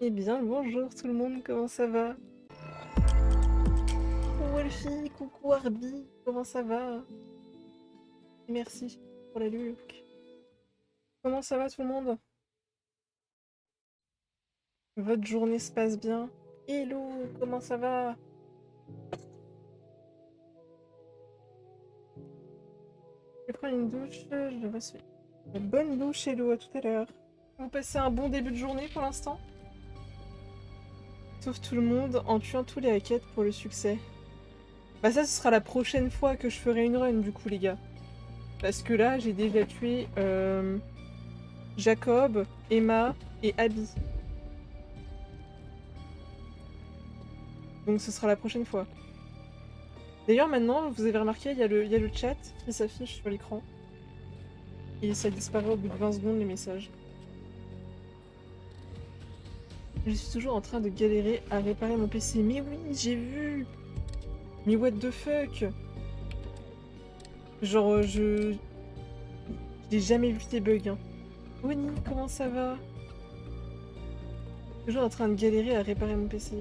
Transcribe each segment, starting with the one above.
Eh bien, bonjour tout le monde, comment ça va? Coucou Elfie, coucou Arby, comment ça va? Merci pour la Luc. Comment ça va tout le monde? Votre journée se passe bien? Hello, comment ça va? Je vais prendre une douche, je devrais se faire une bonne douche, hello, à tout à l'heure. Vous passez un bon début de journée pour l'instant? Sauve tout le monde en tuant tous les hackets pour le succès. Bah ça, ce sera la prochaine fois que je ferai une run du coup les gars. Parce que là, j'ai déjà tué Jacob, Emma et Abby. Donc ce sera la prochaine fois. D'ailleurs maintenant, vous avez remarqué, il y a le chat qui s'affiche sur l'écran. Et ça disparaît au bout de 20 secondes les messages. Je suis toujours en train de galérer à réparer mon PC. Mais oui, j'ai vu. Mais what the fuck? Genre, je n'ai jamais vu tes bugs. Hein. Oni, comment ça va? Toujours en train de galérer à réparer mon PC.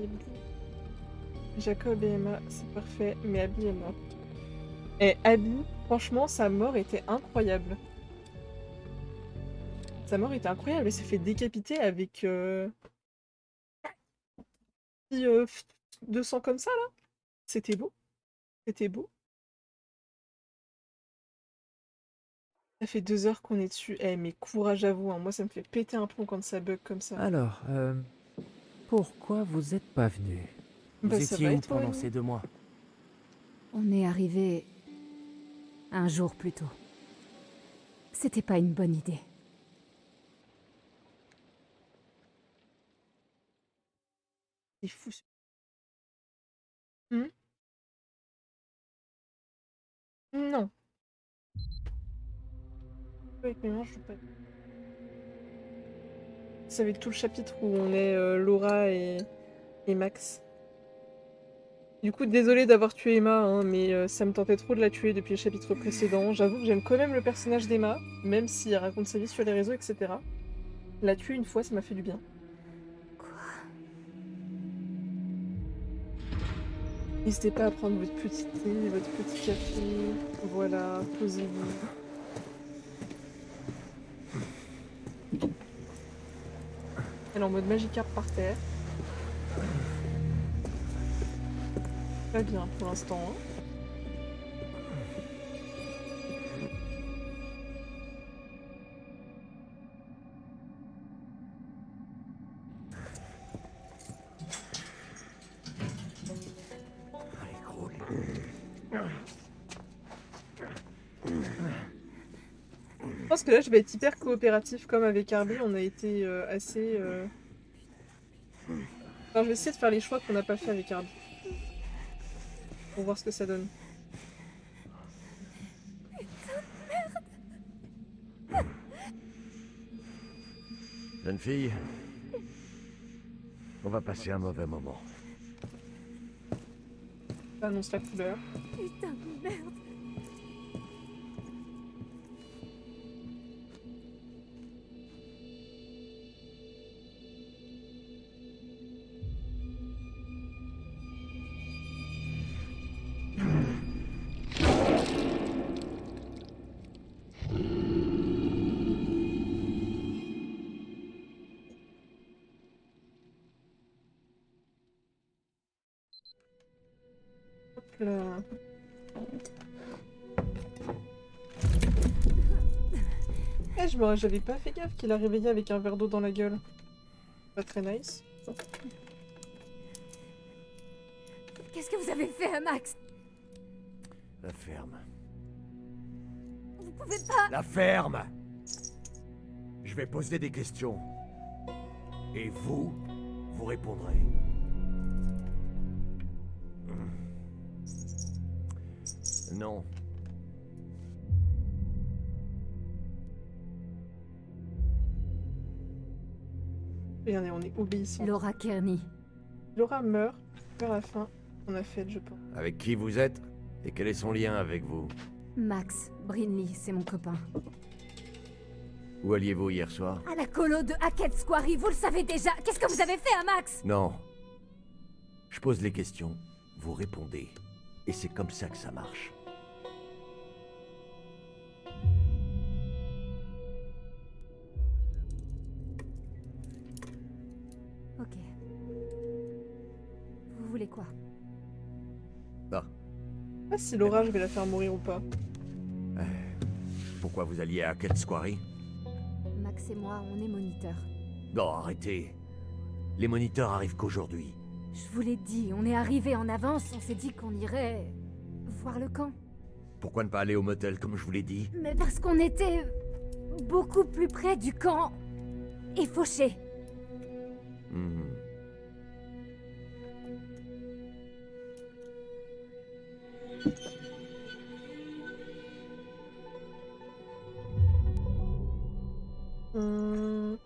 Jacob et Emma, c'est parfait, mais Abby est mort. Et Abby, franchement, sa mort était incroyable. Sa mort était incroyable, elle s'est fait décapiter avec euh, 200 comme ça, là. C'était beau. C'était beau. Ça fait 2 heures qu'on est dessus. Eh, mais courage à vous, hein. Moi, ça me fait péter un plomb quand ça bug comme ça. Alors, pourquoi vous êtes pas venu? Bah, Vous ça étiez va, et où toi, pendant Annie? ces 2 mois? On est arrivé un jour plus tôt. C'était pas une bonne idée. C'est fou. Hmm. Non. Avec mes mains, je joue pas. C'est avec tout le chapitre où on est Laura et Max. Du coup, désolée d'avoir tué Emma, hein, mais ça me tentait trop de la tuer depuis le chapitre précédent. J'avoue que j'aime quand même le personnage d'Emma, même si elle raconte sa vie sur les réseaux, etc. La tuer une fois, ça m'a fait du bien. N'hésitez pas à prendre votre petit thé, votre petit café. Voilà, posez-vous. Elle est en mode Magikarp par terre. Pas bien pour l'instant. Hein. Allez, gros. Je pense que là, je vais être hyper coopératif comme avec Harvey. On a été assez... Enfin, je vais essayer de faire les choix qu'on n'a pas fait avec Harvey. Pour voir ce que ça donne. Jeune fille, on va passer un mauvais moment. Ça annonce la couleur. Putain de merde. Hop là. Eh, j'avais pas fait gaffe qu'il a réveillé avec un verre d'eau dans la gueule. Pas très nice. Qu'est-ce que vous avez fait à Max? La ferme. Vous pouvez pas... La ferme! Je vais poser des questions. Et vous, vous répondrez. Non. Regardez, on est obéissant. Laura Kearney. Laura meurt vers la fin. On a fait, je pense. Avec qui vous êtes? Et quel est son lien avec vous? Max Brinley, c'est mon copain. Où alliez-vous hier soir? À la colo de Hackett Quarry, vous le savez déjà. Qu'est-ce que vous avez fait à Max? Non. Je pose les questions, vous répondez. Et c'est comme ça que ça marche. Ok. Vous voulez quoi? Ah, Ah, si Laura, je vais la faire mourir ou pas. pourquoi vous alliez à Hackett Quarry? Max et moi, on est moniteurs. Non, arrêtez. Les moniteurs arrivent qu'aujourd'hui. Je vous l'ai dit, on est arrivé en avance, on s'est dit qu'on irait... voir le camp. Pourquoi ne pas aller au motel comme je vous l'ai dit? Mais parce qu'on était... beaucoup plus près du camp... et fauché. Hmm. Hum,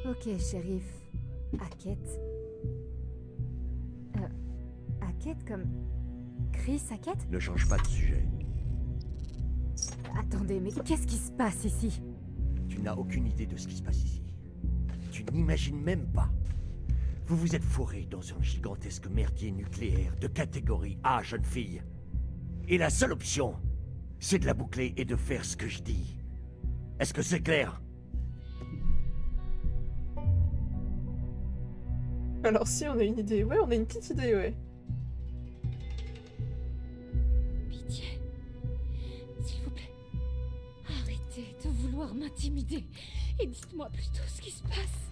Ok, shérif. Hackett. Hackett comme... Chris Hackett? Ne change pas de sujet. Attendez, mais qu'est-ce qui se passe ici? Tu n'as aucune idée de ce qui se passe ici. Tu n'imagines même pas. Vous vous êtes fourré dans un gigantesque merdier nucléaire de catégorie A, jeune fille. Et la seule option, c'est de la boucler et de faire ce que je dis. Est-ce que c'est clair? Alors si, on a une idée. Ouais, on a une petite idée, ouais. Pitié. S'il vous plaît. Arrêtez de vouloir m'intimider. Et dites-moi plutôt ce qui se passe.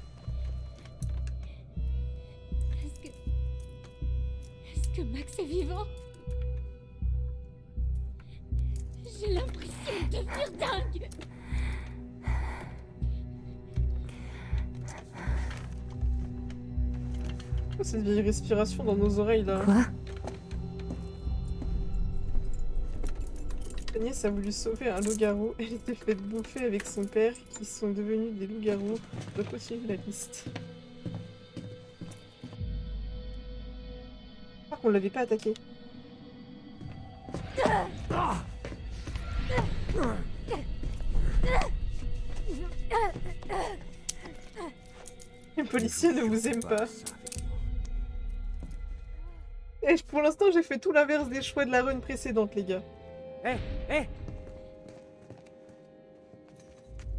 Est-ce que Max est vivant? J'ai l'impression de devenir dingue. Oh, cette vieille respiration dans nos oreilles, là. Quoi? Agnès a voulu sauver un loup-garou. Elle était faite bouffer avec son père, qui sont devenus des loups-garous. On doit continuer la liste. Je crois qu'on l'avait pas attaqué. Les policiers ne vous aiment pas. Et pour l'instant, j'ai fait tout l'inverse des choix de la run précédente, les gars. Hé, hé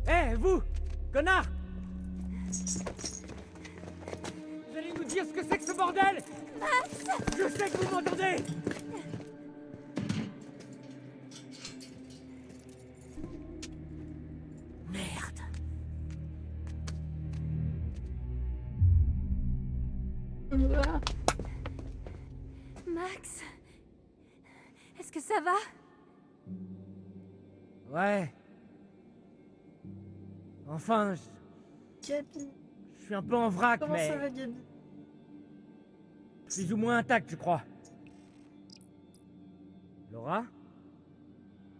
Hé, vous Connard Vous allez nous dire ce que c'est que ce bordel? Je sais que vous m'entendez. Merde. Max? Est-ce que ça va? Ouais. Enfin, Gabi, je suis un peu en vrac, comment mais ça va, Gabi? plus ou moins intact, je crois. Laura?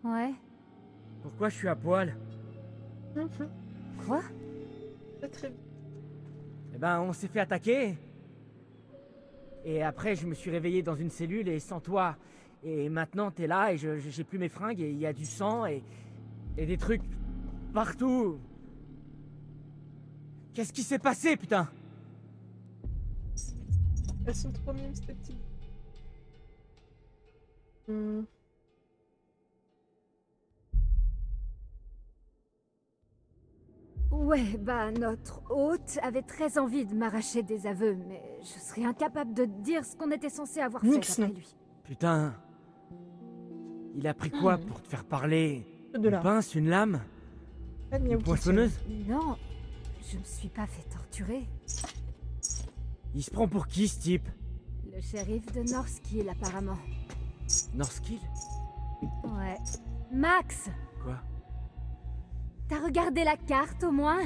Ouais. Pourquoi je suis à poil? Quoi? Très très bien. Eh ben, on s'est fait attaquer. Et après, je me suis réveillé dans une cellule et sans toi. Et maintenant, t'es là et j'ai plus mes fringues et il y a du sang et des trucs partout. Qu'est-ce qui s'est passé, putain? Elles sont trop mimes, ces petites. Ouais, bah notre hôte avait très envie de m'arracher des aveux, mais je serais incapable de dire ce qu'on était censé avoir fait Nix. après lui. Putain. Il a pris quoi pour te faire parler? De là. Une pince, une lame? Pas de miaou Une qui poinçonneuse? Non, je me suis pas fait torturer. Il se prend pour qui, ce type? Le shérif de Northkill, apparemment. Northkill? Ouais. Max! Quoi? T'as regardé la carte, au moins?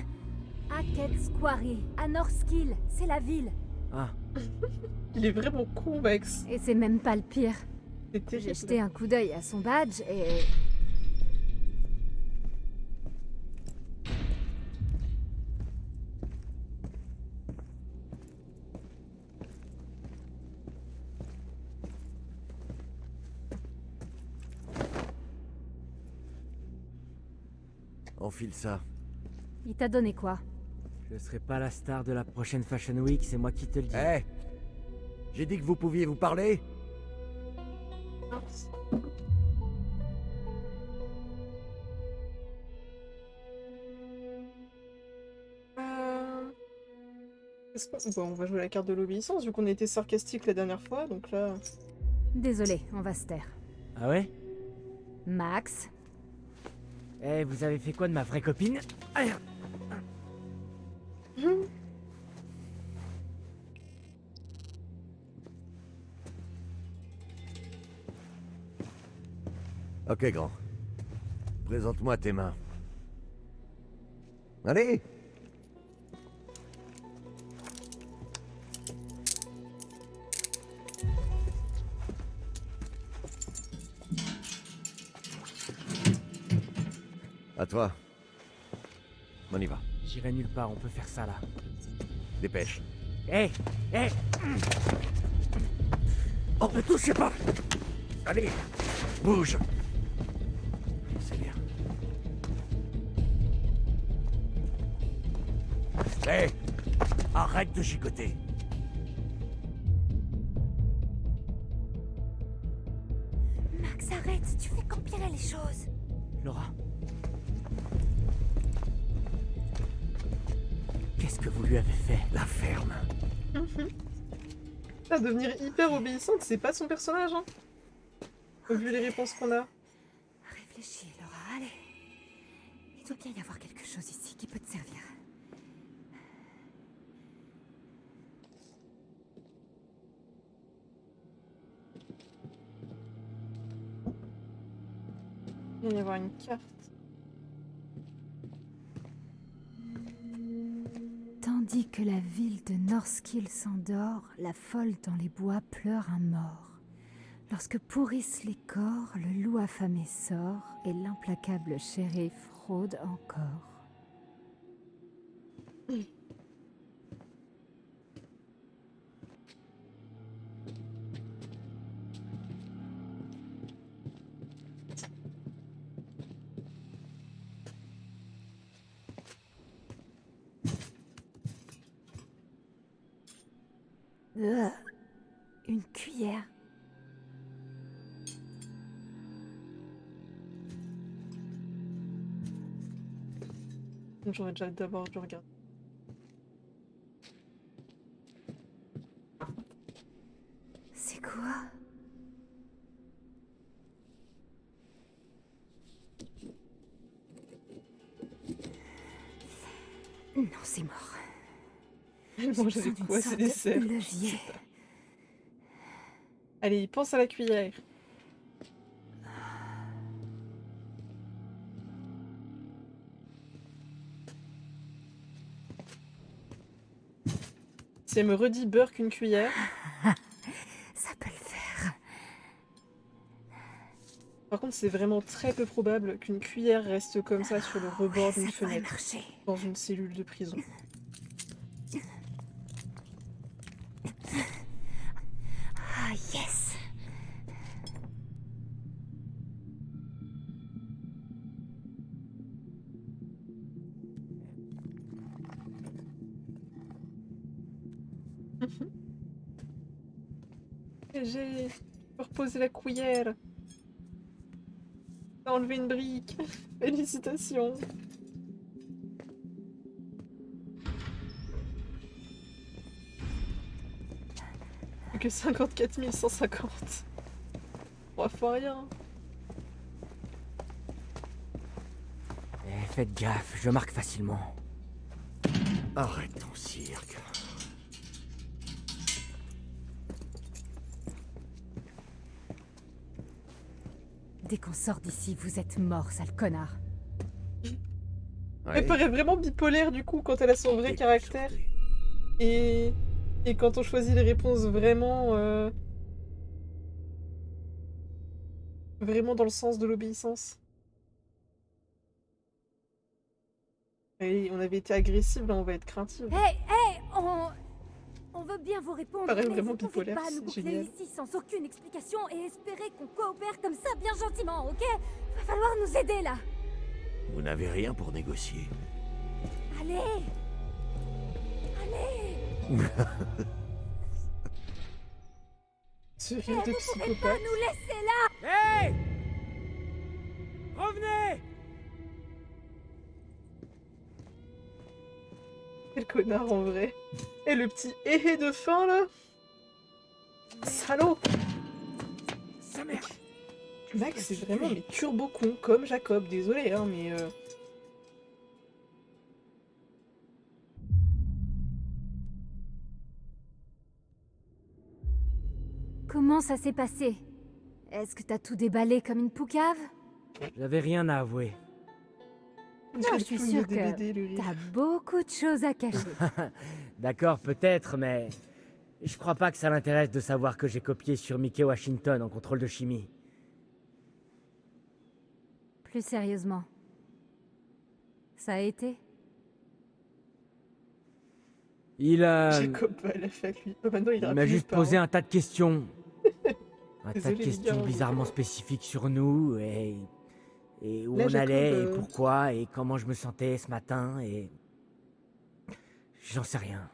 Hackett Quarry, à Northkill, c'est la ville. Ah. tient. Il est vraiment con, Max. Et c'est même pas le pire. C'est terrible. J'ai jeté un coup d'œil à son badge et... Enfile ça. Il t'a donné quoi? Je serai pas la star de la prochaine Fashion Week, c'est moi qui te le dis. Hé, j'ai dit que vous pouviez vous parler. Mince. Bon, on va jouer la carte de l'obéissance vu qu'on a été sarcastique la dernière fois, donc là... Désolé, on va se taire. Ah ouais? Max? Eh, vous avez fait quoi de ma vraie copine? Allez. Ok, grand. Présente-moi tes mains. Allez! À toi. On y va. J'irai nulle part, on peut faire ça là. Dépêche. Eh! Eh! Oh, ne touchez pas! Allez! Bouge! C'est bien. Hé! Arrête de chicoter! Max, arrête, tu fais qu'empirer les choses. Laura. Qu'est-ce que vous lui avez fait? La ferme. Ça, devenir hyper obéissante, c'est pas son personnage, hein. Vu les réponses qu'on a. Réfléchis, Laura, allez. Il doit bien y avoir quelque chose ici qui peut te servir. Il va y avoir une carte. Tandis que la ville de Northkill s'endort, la folle dans les bois pleure un mort. Lorsque pourrissent les corps, le loup affamé sort et l'implacable shérif rôde encore. Une cuillère. J'aurais déjà d'abord dû regarder. C'est quoi? Non, c'est mort. Elle mangeait des J'ai besoin quoi, d'une c'est sorte des de cerfs. levier. Allez, pense à la cuillère. Si elle me redit beurre qu'une cuillère. Ça peut le faire. Par contre, c'est vraiment très peu probable qu'une cuillère reste comme ça sur le rebord d'une Ça pourrait fenêtre marcher. dans une cellule de prison. Ah, yes! J'ai reposé la cuillère. T'as enlevé une brique. Félicitations. Plus que 54 150. 3 fois rien. Eh, faites gaffe, je marque facilement. Arrête ton cirque. Dès qu'on sort d'ici, vous êtes mort, sale connard. Elle paraît vraiment bipolaire du coup quand elle a son vrai caractère. Et quand on choisit les réponses vraiment... Vraiment dans le sens de l'obéissance. Et on avait été agressif, là on va être craintif. Hé, on veut bien vous répondre, Paraît mais vraiment vous pouvez bipolaire, pas nous c'est boucler génial. ici sans aucune explication et espérer qu'on coopère comme ça bien gentiment, ok? Va falloir nous aider là. Vous n'avez rien pour négocier. Allez! Allez! Ce rire de Pas psychopathe. nous laisser là! Hey! Revenez! Quel connard en vrai. Et le petit hé de fin là. Salaud. Sa mère! Max c'est vraiment mais turbo con comme Jacob, désolé hein mais Comment ça s'est passé? Est-ce que t'as tout déballé comme une poucave? J'avais rien à avouer. Non, je suis sûre que t'as beaucoup de choses à cacher. D'accord, peut-être, mais... Je crois pas que ça l'intéresse de savoir que j'ai copié sur Mickey Washington en contrôle de chimie. Plus sérieusement. Ça a été? Il Jacob va à la fac lui. Oh, maintenant il m'a juste posé un tas de questions. Un tas Désolé, de les questions gars, bizarrement spécifiques sur nous, et où Là, on Jacob, allait, et pourquoi, et comment je me sentais ce matin, et... J'en sais rien.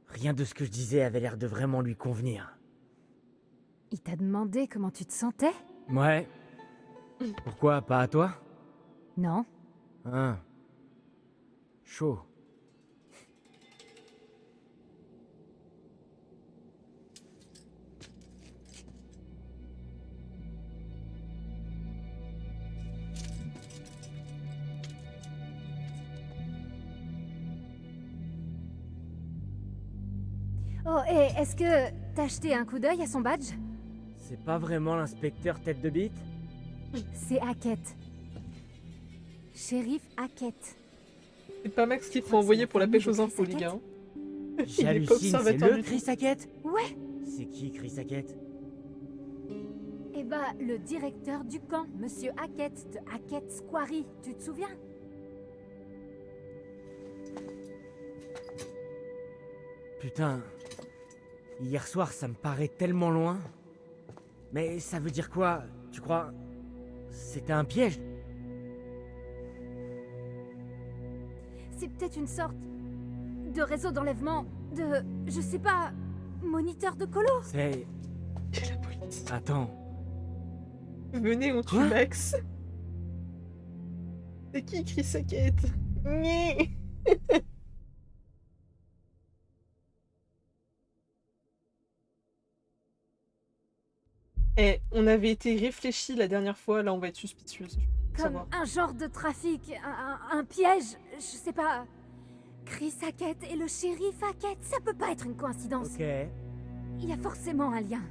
Rien de ce que je disais avait l'air de vraiment lui convenir. Il t'a demandé comment tu te sentais? Ouais. Pourquoi, pas à toi? Non. Hein. Chaud. Oh, et est-ce que t'as jeté un coup d'œil à son badge? C'est pas vraiment l'inspecteur tête de bite? C'est Hackett. Shérif Hackett. C'est pas Max qu'il faut envoyer pour la pêche aux infos les gars. Il est pas J'hallucine, c'est observateur le du tout. Chris Hackett? Ouais. C'est qui Chris Hackett? Eh bah, le directeur du camp, Monsieur Hackett de Hackett's Quarry, tu te souviens? Putain. Hier soir, ça me paraît tellement loin. Mais ça veut dire quoi, tu crois? C'était un piège? C'est peut-être une sorte de réseau d'enlèvement, de, je sais pas, moniteur de colo. C'est... Et la police. Attends. Venez, on tue Quoi Max. C'est qui Chris Hackett? Nyeh. Eh, on avait été réfléchi la dernière fois, là on va être suspicieuse. Comme Savoir. un genre de trafic, un piège, je sais pas. Chris Hackett et le shérif Hackett, ça peut pas être une coïncidence. Ok. Il y a forcément un lien.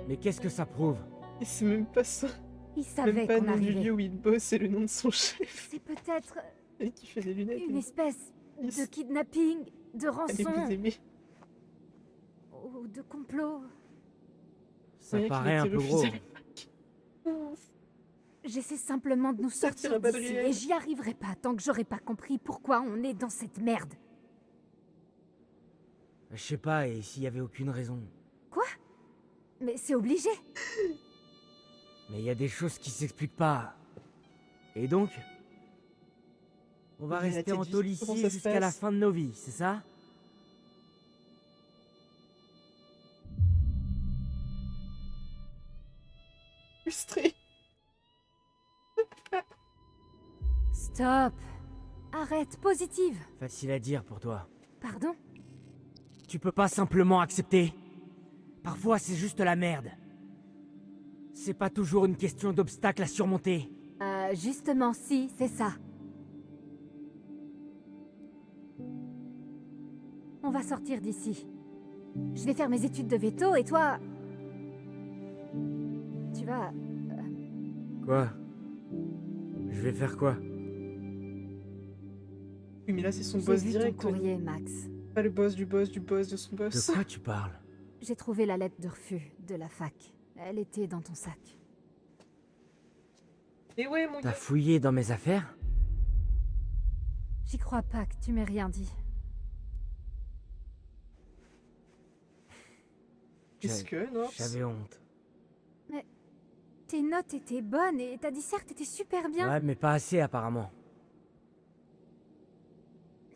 Mais qu'est-ce que ça prouve? Et c'est même pas ça. Il Même savait pas le qu'on nom du arrivait. lieu où il bosse et le nom de son chef. C'est peut-être Et qui fait des lunettes. une et- espèce Yes. de kidnapping, de Allez vous rançon aimer. ou de complot. Ça Rien qu'il paraît ait un été peu refusé gros. à la fac. J'essaie simplement de nous Sortir sortir à balles d'ici réelles. et j'y arriverai pas tant que j'aurai pas compris pourquoi on est dans cette merde. Je sais pas, et s'il y avait aucune raison. Mais c'est obligé. Mais il y a des choses qui s'expliquent pas. Et donc? On va Mais la rester en tête tôle vide, comment ici ça se jusqu'à la passe fin de nos vies, c'est ça? Frustré. Stop. Arrête, positive. Facile à dire pour toi. Pardon? Tu peux pas simplement accepter. Parfois, c'est juste la merde. C'est pas toujours une question d'obstacles à surmonter. Justement, si, c'est ça. On va sortir d'ici. Je vais faire mes études de veto et toi... Tu vas... Quoi? Je vais faire quoi? Oui, mais là c'est son J'ai boss vu direct. ton courrier, Max. Pas le boss du boss du boss de son De boss. quoi tu parles? J'ai trouvé la lettre de refus de la fac. Elle était dans ton sac. Et ouais, mon T'as gars. fouillé dans mes affaires? J'y crois pas que tu m'aies rien dit. Qu'est-ce que, non J'avais honte. Tes notes étaient bonnes et ta disserte était super bien. Ouais, mais pas assez apparemment.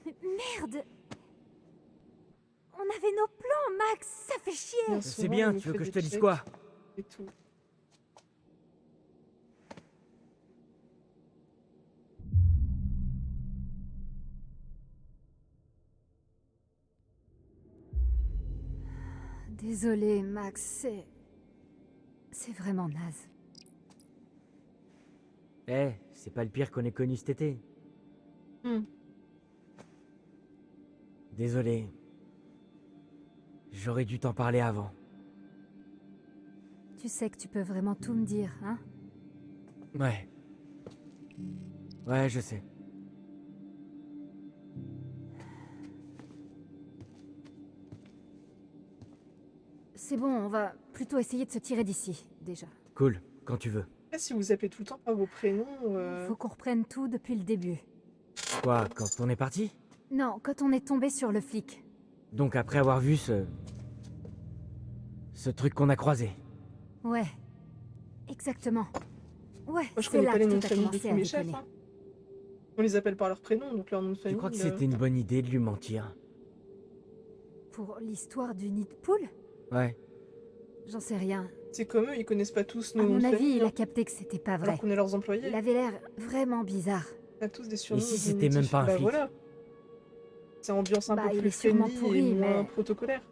Merde! On avait nos plans, Max! Ça fait chier! Bien C'est souvent, bien, il nous tu veux fait que je des te dise checks quoi? et tout. Désolée, Max, c'est vraiment naze. Eh, c'est pas le pire qu'on ait connu cet été. Hmm. Désolé. J'aurais dû t'en parler avant. Tu sais que tu peux vraiment tout me dire, hein? Ouais. Ouais, je sais. C'est bon, on va plutôt essayer de se tirer d'ici, déjà. Cool, quand tu veux. Après, si vous appelez tout le temps par vos prénoms, Faut qu'on reprenne tout depuis le début. Quoi, quand on est parti? Non, quand on est tombé sur le flic. Donc après avoir vu ce truc qu'on a croisé. Ouais. Exactement. Ouais, moi je c'est connais là pas les que noms tout de a famille de commencé tous à mes chefs. déconner. Hein. On les appelle par leur prénom, donc leur nom de Tu famille. crois que c'était une bonne idée de lui mentir? Pour l'histoire du nid de poule? Ouais. J'en sais rien. C'est comme eux, ils connaissent pas tous À nos noms mon de avis, famille. il a Hein, capté que c'était pas vrai. alors qu'on est leurs employés. Il avait l'air vraiment bizarre. On a tous des surnoms. Et si c'était même diminutifs. pas un Bah flic? voilà. C'est ambiance un Bah, peu il plus est sûrement friendly pourri, et moins mais- protocolaire.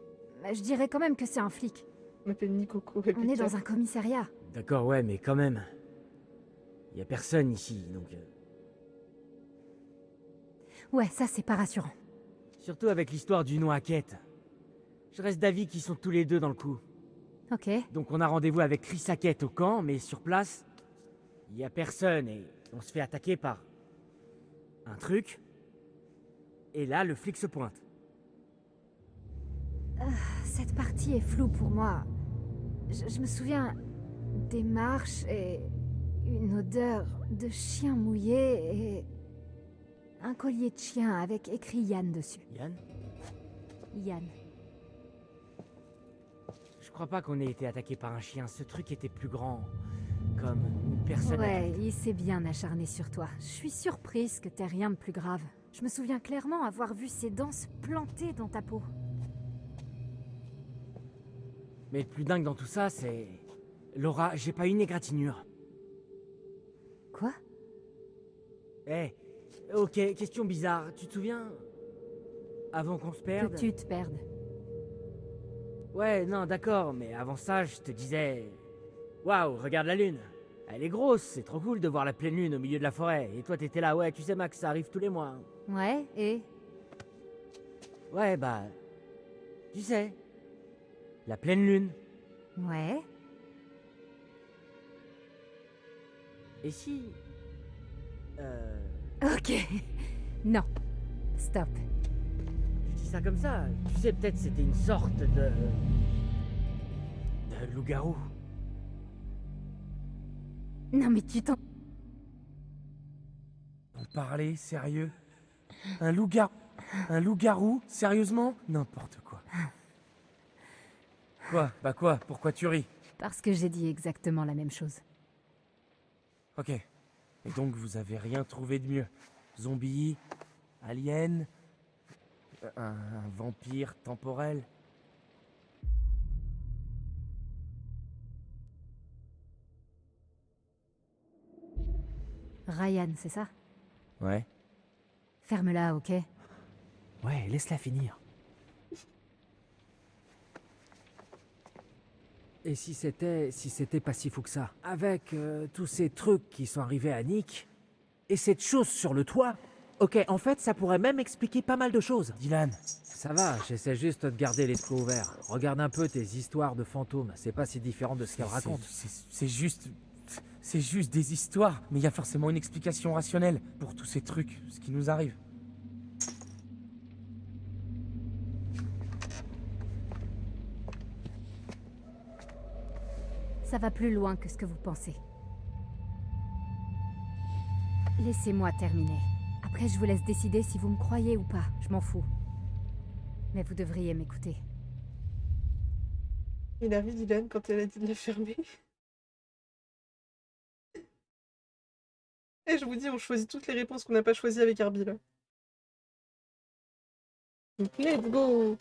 Mais je dirais quand même que c'est un flic. On m'appelle Nicoco. On est dans un commissariat. D'accord, ouais, mais quand même. Y a personne ici, donc... Ouais, ça c'est pas rassurant. Surtout avec l'histoire du nom Hackett. Je reste d'avis qu'ils sont tous les deux dans le coup. Ok. Donc on a rendez-vous avec Chris Hackett au camp, mais sur place, y a personne et on se fait attaquer par... un truc. Et là, le flic se pointe. Cette partie est floue pour moi. Je me souviens des marches et une odeur de chien mouillé et un collier de chien avec écrit Yann dessus. Yann? Yann. Je crois pas qu'on ait été attaqué par un chien, ce truc était plus grand. Comme une personne Ouais, adulte. il s'est bien acharné sur toi. Je suis surprise que t'aies rien de plus grave. Je me souviens clairement avoir vu ses dents se planter dans ta peau. Mais le plus dingue dans tout ça, c'est... Laura, j'ai pas une égratignure. Quoi? Eh, ok, question bizarre, tu te souviens? Avant qu'on se perde? Que tu te perdes. Ouais, non, d'accord, mais avant ça, je te disais... Waouh, regarde la lune. Elle est grosse, c'est trop cool de voir la pleine lune au milieu de la forêt. Et toi, t'étais là, ouais, tu sais, Max, ça arrive tous les mois. Ouais, et? Ouais, bah... Tu sais... La pleine lune. Ouais. Et si... Ok. Non. Stop. Je dis ça comme ça. Tu sais, peut-être c'était une sorte de... de loup-garou. Non mais tu t'en... Vous parlez sérieux? Un loup-garou? Un loup-garou? Sérieusement? N'importe quoi. Quoi? Bah quoi? Pourquoi tu ris? Parce que j'ai dit exactement la même chose. Ok. Et donc vous avez rien trouvé de mieux? Zombie? Alien? Un vampire temporel? Ryan, c'est ça? Ouais. Ferme-la, ok? Ouais, laisse-la finir. Et si c'était pas si fou que ça? Avec tous ces trucs qui sont arrivés à Nick, et cette chose sur le toit? Ok, en fait, ça pourrait même expliquer pas mal de choses. Dylan, Ça va, j'essaie juste de garder l'esprit ouvert. Regarde un peu tes histoires de fantômes, c'est pas si différent de ce qu'elles racontent. c'est juste... C'est juste des histoires, mais il y a forcément une explication rationnelle pour tous ces trucs, ce qui nous arrive. Ça va plus loin que ce que vous pensez. Laissez-moi terminer. Après, je vous laisse décider si vous me croyez ou pas. Je m'en fous. Mais vous devriez m'écouter. Il a ri Dylan quand elle a dit de la fermer. Et je vous dis, on choisit toutes les réponses qu'on n'a pas choisies avec Herbie là. Donc, let's go!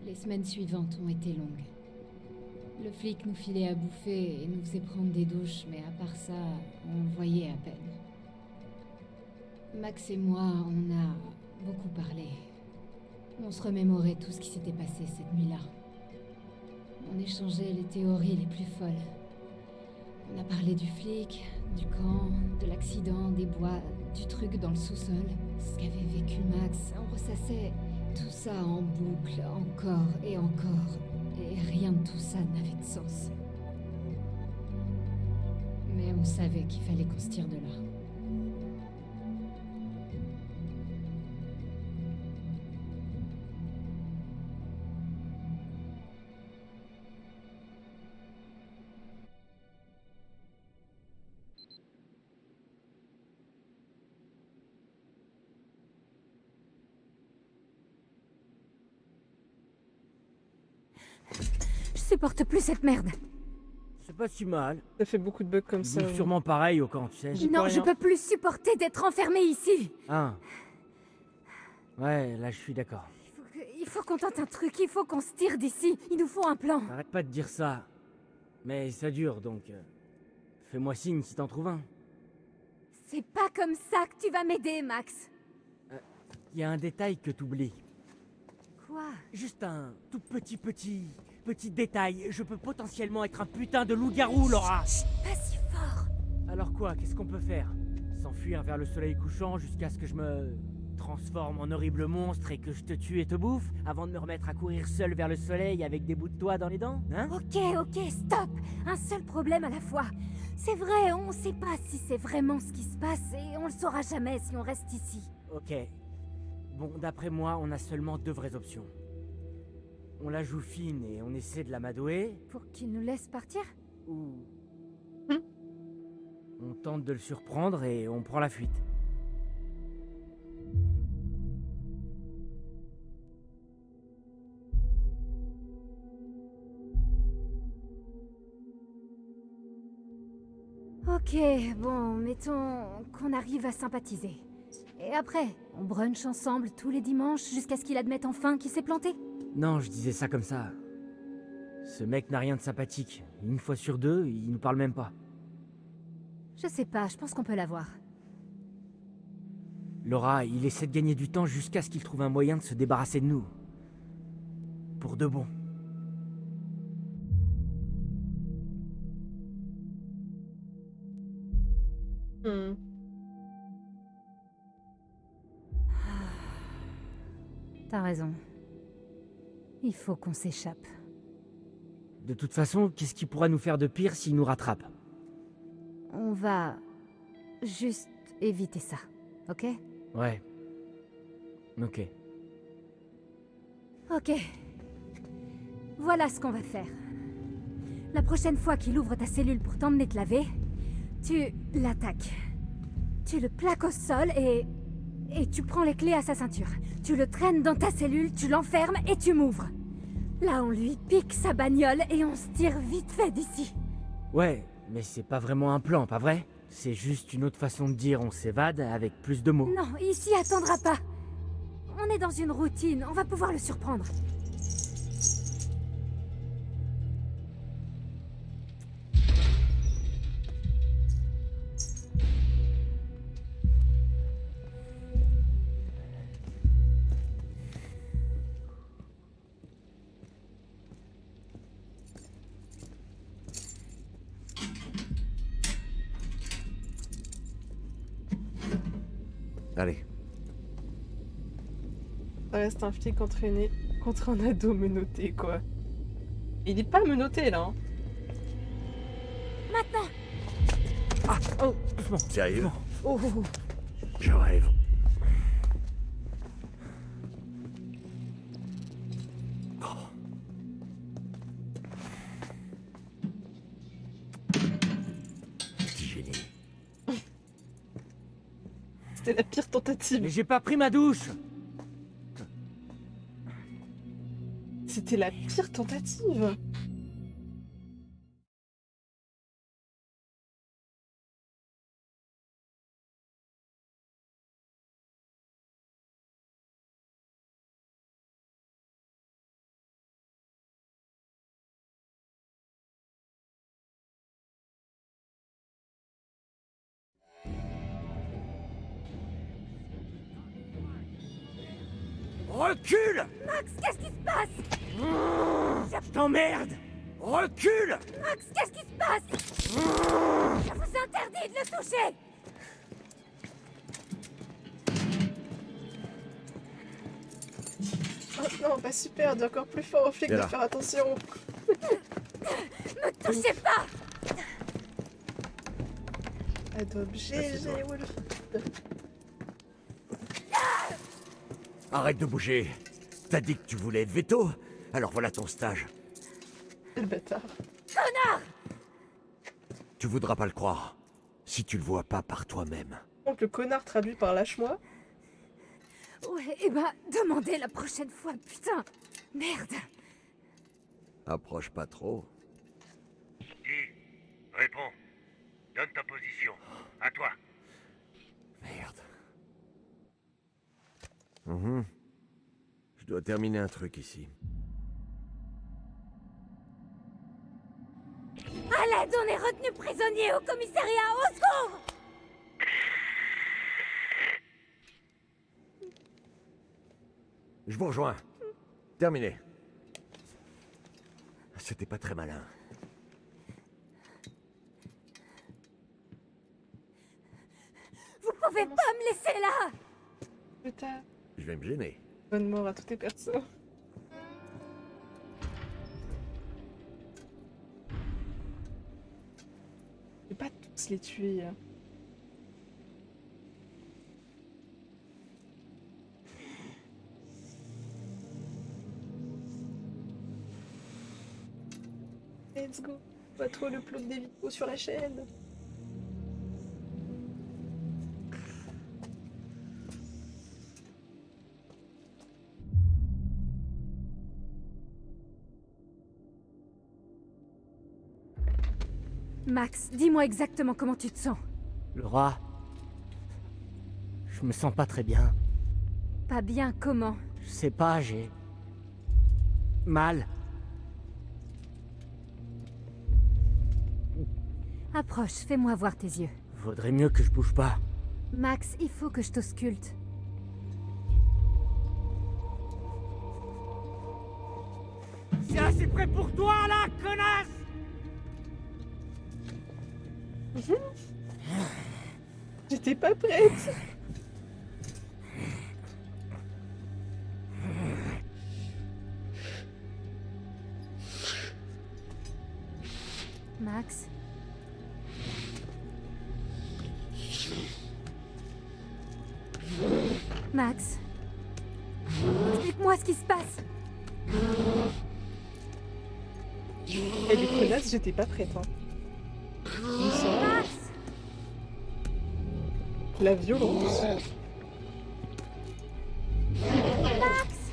Les semaines suivantes ont été longues. Le flic nous filait à bouffer et nous faisait prendre des douches, mais à part ça, on le voyait à peine. Max et moi, on a beaucoup parlé. On se remémorait tout ce qui s'était passé cette nuit-là. On échangeait les théories les plus folles. On a parlé du flic, du camp, de l'accident, des bois, du truc dans le sous-sol, ce qu'avait vécu Max. On ressassait tout ça en boucle, encore et encore. Et rien de tout ça n'avait de sens. Mais on savait qu'il fallait qu'on se tire de là. Je supporte plus cette merde. C'est pas si mal. Ça fait beaucoup de bugs comme Ils ça. bouffent sûrement pareil au camp, tu sais. Non, je peux plus supporter d'être enfermée ici. Ah. Ouais, là je suis d'accord. Il faut qu'on tente un truc, il faut qu'on se tire d'ici. Il nous faut un plan. Arrête pas de dire ça. Mais ça dure, donc... fais-moi signe si t'en trouves un. C'est pas comme ça que tu vas m'aider, Max. Il y a un détail que t'oublies. Quoi? Juste un tout petit détail. Je peux potentiellement être un putain de loup-garou, Laura. Pas si fort. Alors quoi, qu'est-ce qu'on peut faire? S'enfuir vers le soleil couchant jusqu'à ce que je me transforme en horrible monstre et que je te tue et te bouffe avant de me remettre à courir seul vers le soleil avec des bouts de toit dans les dents, hein? Ok, stop. Un seul problème à la fois. C'est vrai, on sait pas si c'est vraiment ce qui se passe et on le saura jamais si on reste ici. Ok. Bon, d'après moi, on a seulement deux vraies options. On la joue fine et on essaie de l'amadouer, Pour qu'il nous laisse partir? ou... On tente de le surprendre et on prend la fuite. Ok, bon, mettons qu'on arrive à sympathiser. Et après, on brunch ensemble tous les dimanches jusqu'à ce qu'il admette enfin qu'il s'est planté? Non, je disais ça comme ça. Ce mec n'a rien de sympathique. Une fois sur deux, il nous parle même pas. Je sais pas, je pense qu'on peut l'avoir. Laura, il essaie de gagner du temps jusqu'à ce qu'il trouve un moyen de se débarrasser de nous. Pour de bon. Hmm. T'as raison. Il faut qu'on s'échappe. De toute façon, qu'est-ce qui pourra nous faire de pire s'il nous rattrape? On va juste éviter ça, ok? Ouais. Ok. Ok. Voilà ce qu'on va faire. La prochaine fois qu'il ouvre ta cellule pour t'emmener te laver, tu l'attaques. Tu le plaques au sol et tu prends les clés à sa ceinture. Tu le traînes dans ta cellule, tu l'enfermes et tu m'ouvres. Là, on lui pique sa bagnole et on se tire vite fait d'ici. Ouais, mais c'est pas vraiment un plan, pas vrai? C'est juste une autre façon de dire on s'évade avec plus de mots. Non, il s'y attendra pas. On est dans une routine, on va pouvoir le surprendre. Allez, Ça reste un flic entraîné contre un ado menotté, quoi. Il est pas menotté, là. Hein. Maintenant! Ah, oh, doucement. sérieux? Oh, oh, oh. Je rêve. Oh. Petit génie. C'était la pire tentative. Mais j'ai pas pris ma douche. C'était la pire tentative. Recule! Max, qu'est-ce qui se passe? Je t'emmerde! Recule! Max, qu'est-ce qui se passe? Je vous interdis de le toucher! Oh non, pas super, dis encore plus fort au flic Viens de là. faire attention. Me touchez pas! Adobe GG Wolf. Arrête de bouger. T'as dit que tu voulais être veto? Alors voilà ton stage. Le bâtard. Tu voudras pas le croire. Si tu le vois pas par toi-même. Donc le connard traduit par lâche-moi. Ouais, eh ben, demandez la prochaine fois, putain! Merde! Approche pas trop. Dis, réponds. Donne ta position. À toi. Merde. Je dois terminer un truc ici. À l'aide, on est retenu prisonnier au commissariat, au secours! Je vous rejoins. Terminé. C'était pas très malin. Vous pouvez pas me laisser là! Putain. Je vais me gêner. Bonne mort à tous tes persos. Je vais pas tous les tuer. Let's go. Pas trop le plot des vidéos sur la chaîne. Max, dis-moi exactement comment tu te sens. Laura, je me sens pas très bien. Pas bien, comment? Je sais pas, j'ai mal. Approche, fais-moi voir tes yeux. Vaudrait mieux que je bouge pas. Max, il faut que je t'ausculte. C'est assez près pour toi, là, connasse! J'étais pas prête. Max? Max? Explique-moi ce qui se passe. Elle est connasse, j'étais pas prête. Hein. Je sens Max! la violence. Max!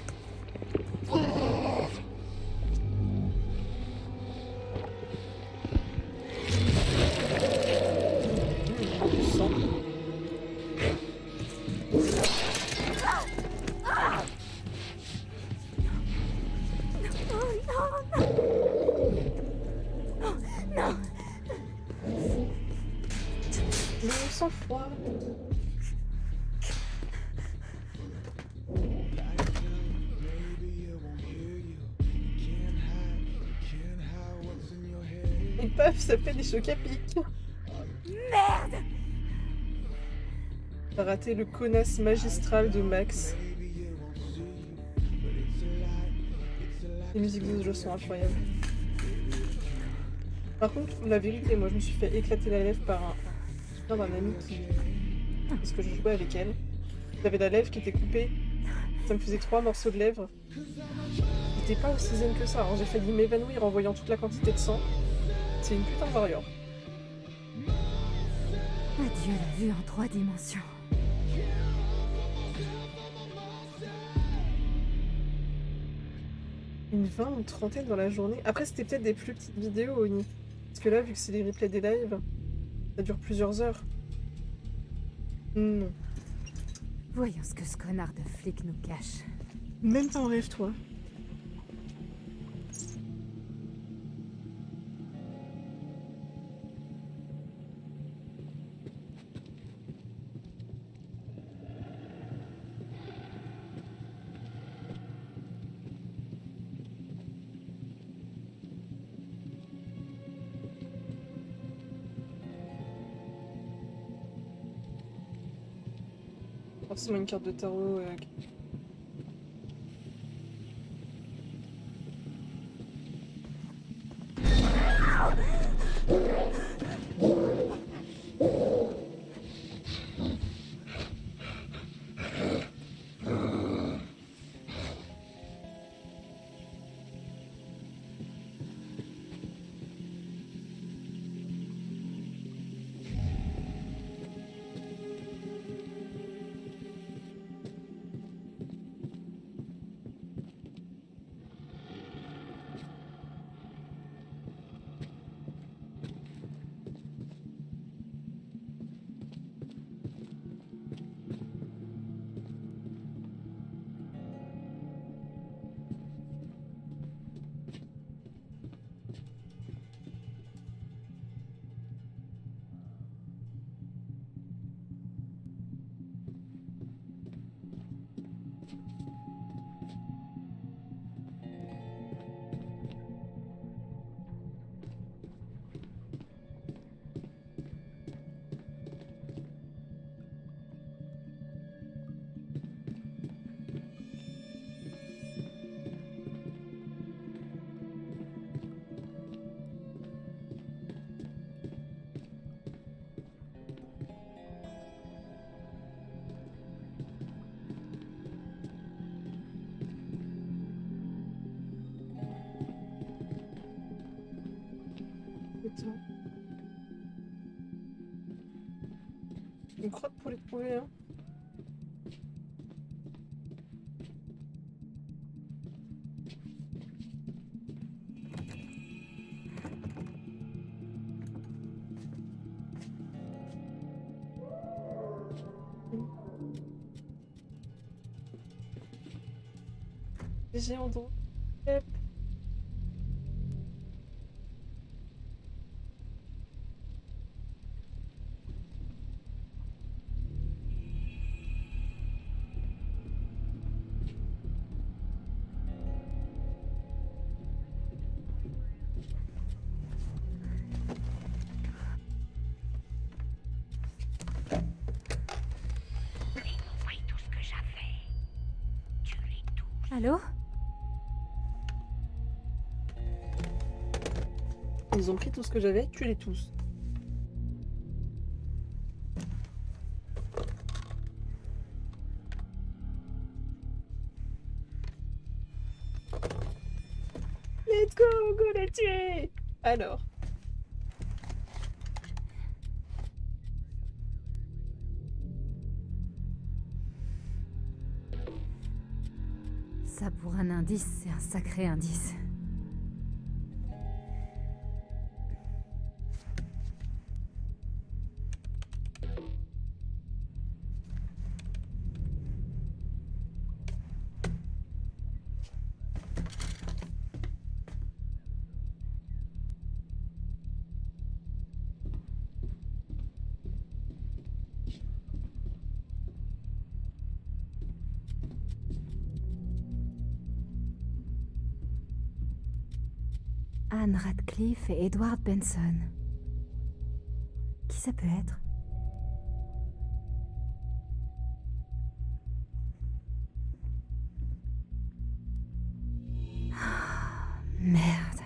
Du sang. Oh non, non! Non! Le sang-froid. Et paf, ça fait des chocs à pic. Merde! T'as raté le connasse magistral de Max. Les musiques de ce jeu sont incroyables. Par contre, la vérité, moi je me suis fait éclater la lèvre par un ami qui... Parce que je jouais avec elle. J'avais la lèvre qui était coupée. Ça me faisait 3 morceaux de lèvre. J'étais pas aussi zen que ça. Hein. J'ai failli m'évanouir en voyant toute la quantité de sang. C'est une putain de warrior. Adieu la vue en 3 dimensions. Une vingt, une trentaine dans la journée. Après, c'était peut-être des plus petites vidéos, Oni. Parce que là, vu que c'est les replays des lives, ça dure plusieurs heures. Non. Voyons ce que ce connard de flic nous cache. Même pas en rêve, toi. Forcément une carte de tarot. Putain. Une crotte pour les trouver, hein. Géant donc. Yep. Allô? Ils ont pris tout ce que j'avais, tuez-les tous. Let's go, go les tuer! Alors. Ça pour un indice, c'est un sacré indice. Anne Radcliffe et Edward Benson. Qui ça peut être? Ah, merde.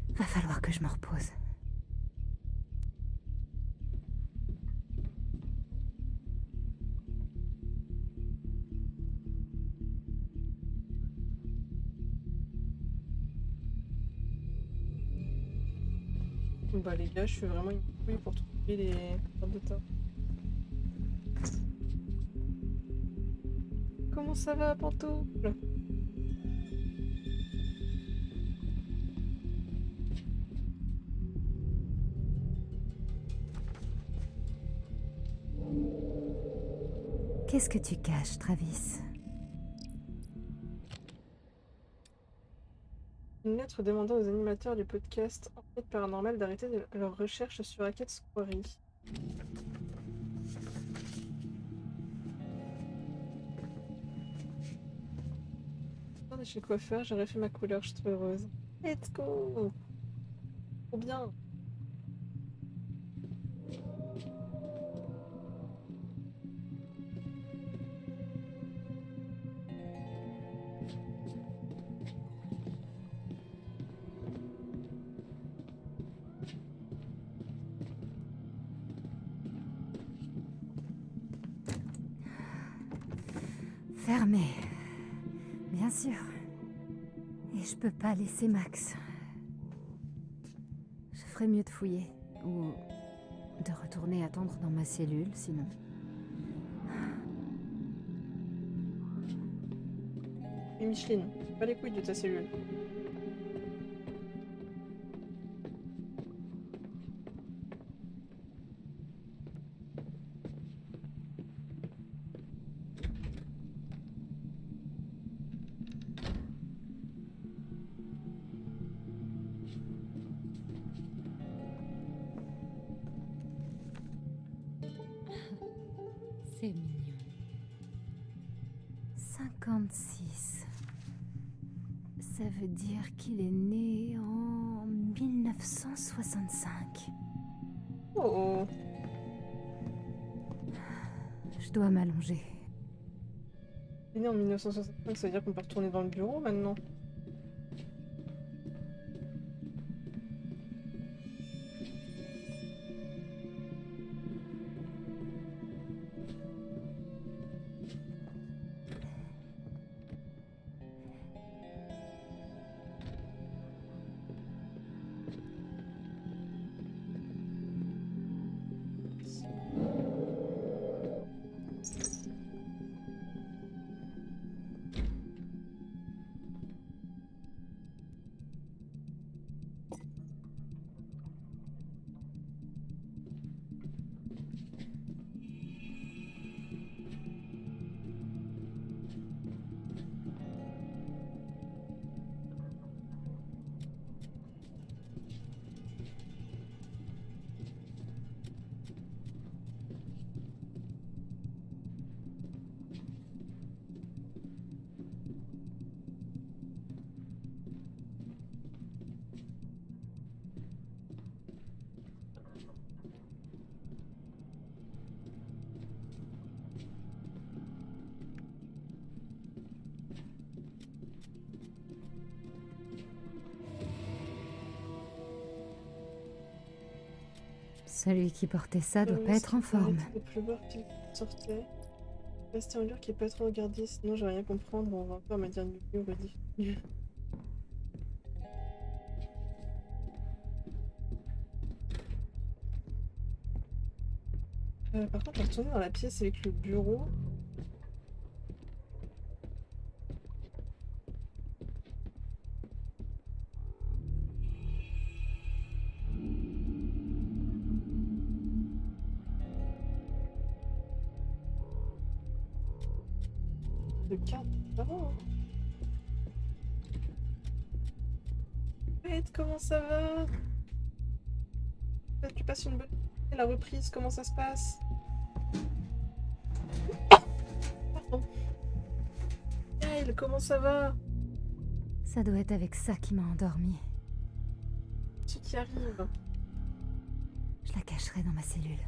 Va falloir que je me repose. Bah les gars, je suis vraiment une couille pour trouver les cartes de tarot. Comment ça va, Panto? Oula. Qu'est-ce que tu caches, Travis? Une lettre demandant aux animateurs du podcast Enquête Paranormale d'arrêter leurs recherches sur Hackett's Quarry. De chez le coiffeur, j'ai refait ma couleur, je suis trop heureuse. Let's go! Trop bien! Fermé. Bien sûr. Et je peux pas laisser Max. Je ferais mieux de fouiller. Ou de retourner attendre dans ma cellule, sinon. Et Micheline, pas les couilles de ta cellule. C'est mignon. 56. Ça veut dire qu'il est né en 1965. Oh oh! Je dois m'allonger. Il est né en 1965, ça veut dire qu'on peut retourner dans le bureau maintenant. Celui qui portait ça doit pas être en forme. Il pleuvoir qui sortait. Rester en lure qui est pas trop regardé, sinon je vais rien comprendre, on va encore me dire mieux ou redit. Par contre, je vais retourner dans la pièce avec le bureau. De carte. Oh. Fred, comment ça va? Tu passes une bonne... La reprise, comment ça se passe? Pardon. Kyle, comment ça va? Ça doit être avec ça qui m'a endormie. Ce qui arrive. Je la cacherai dans ma cellule.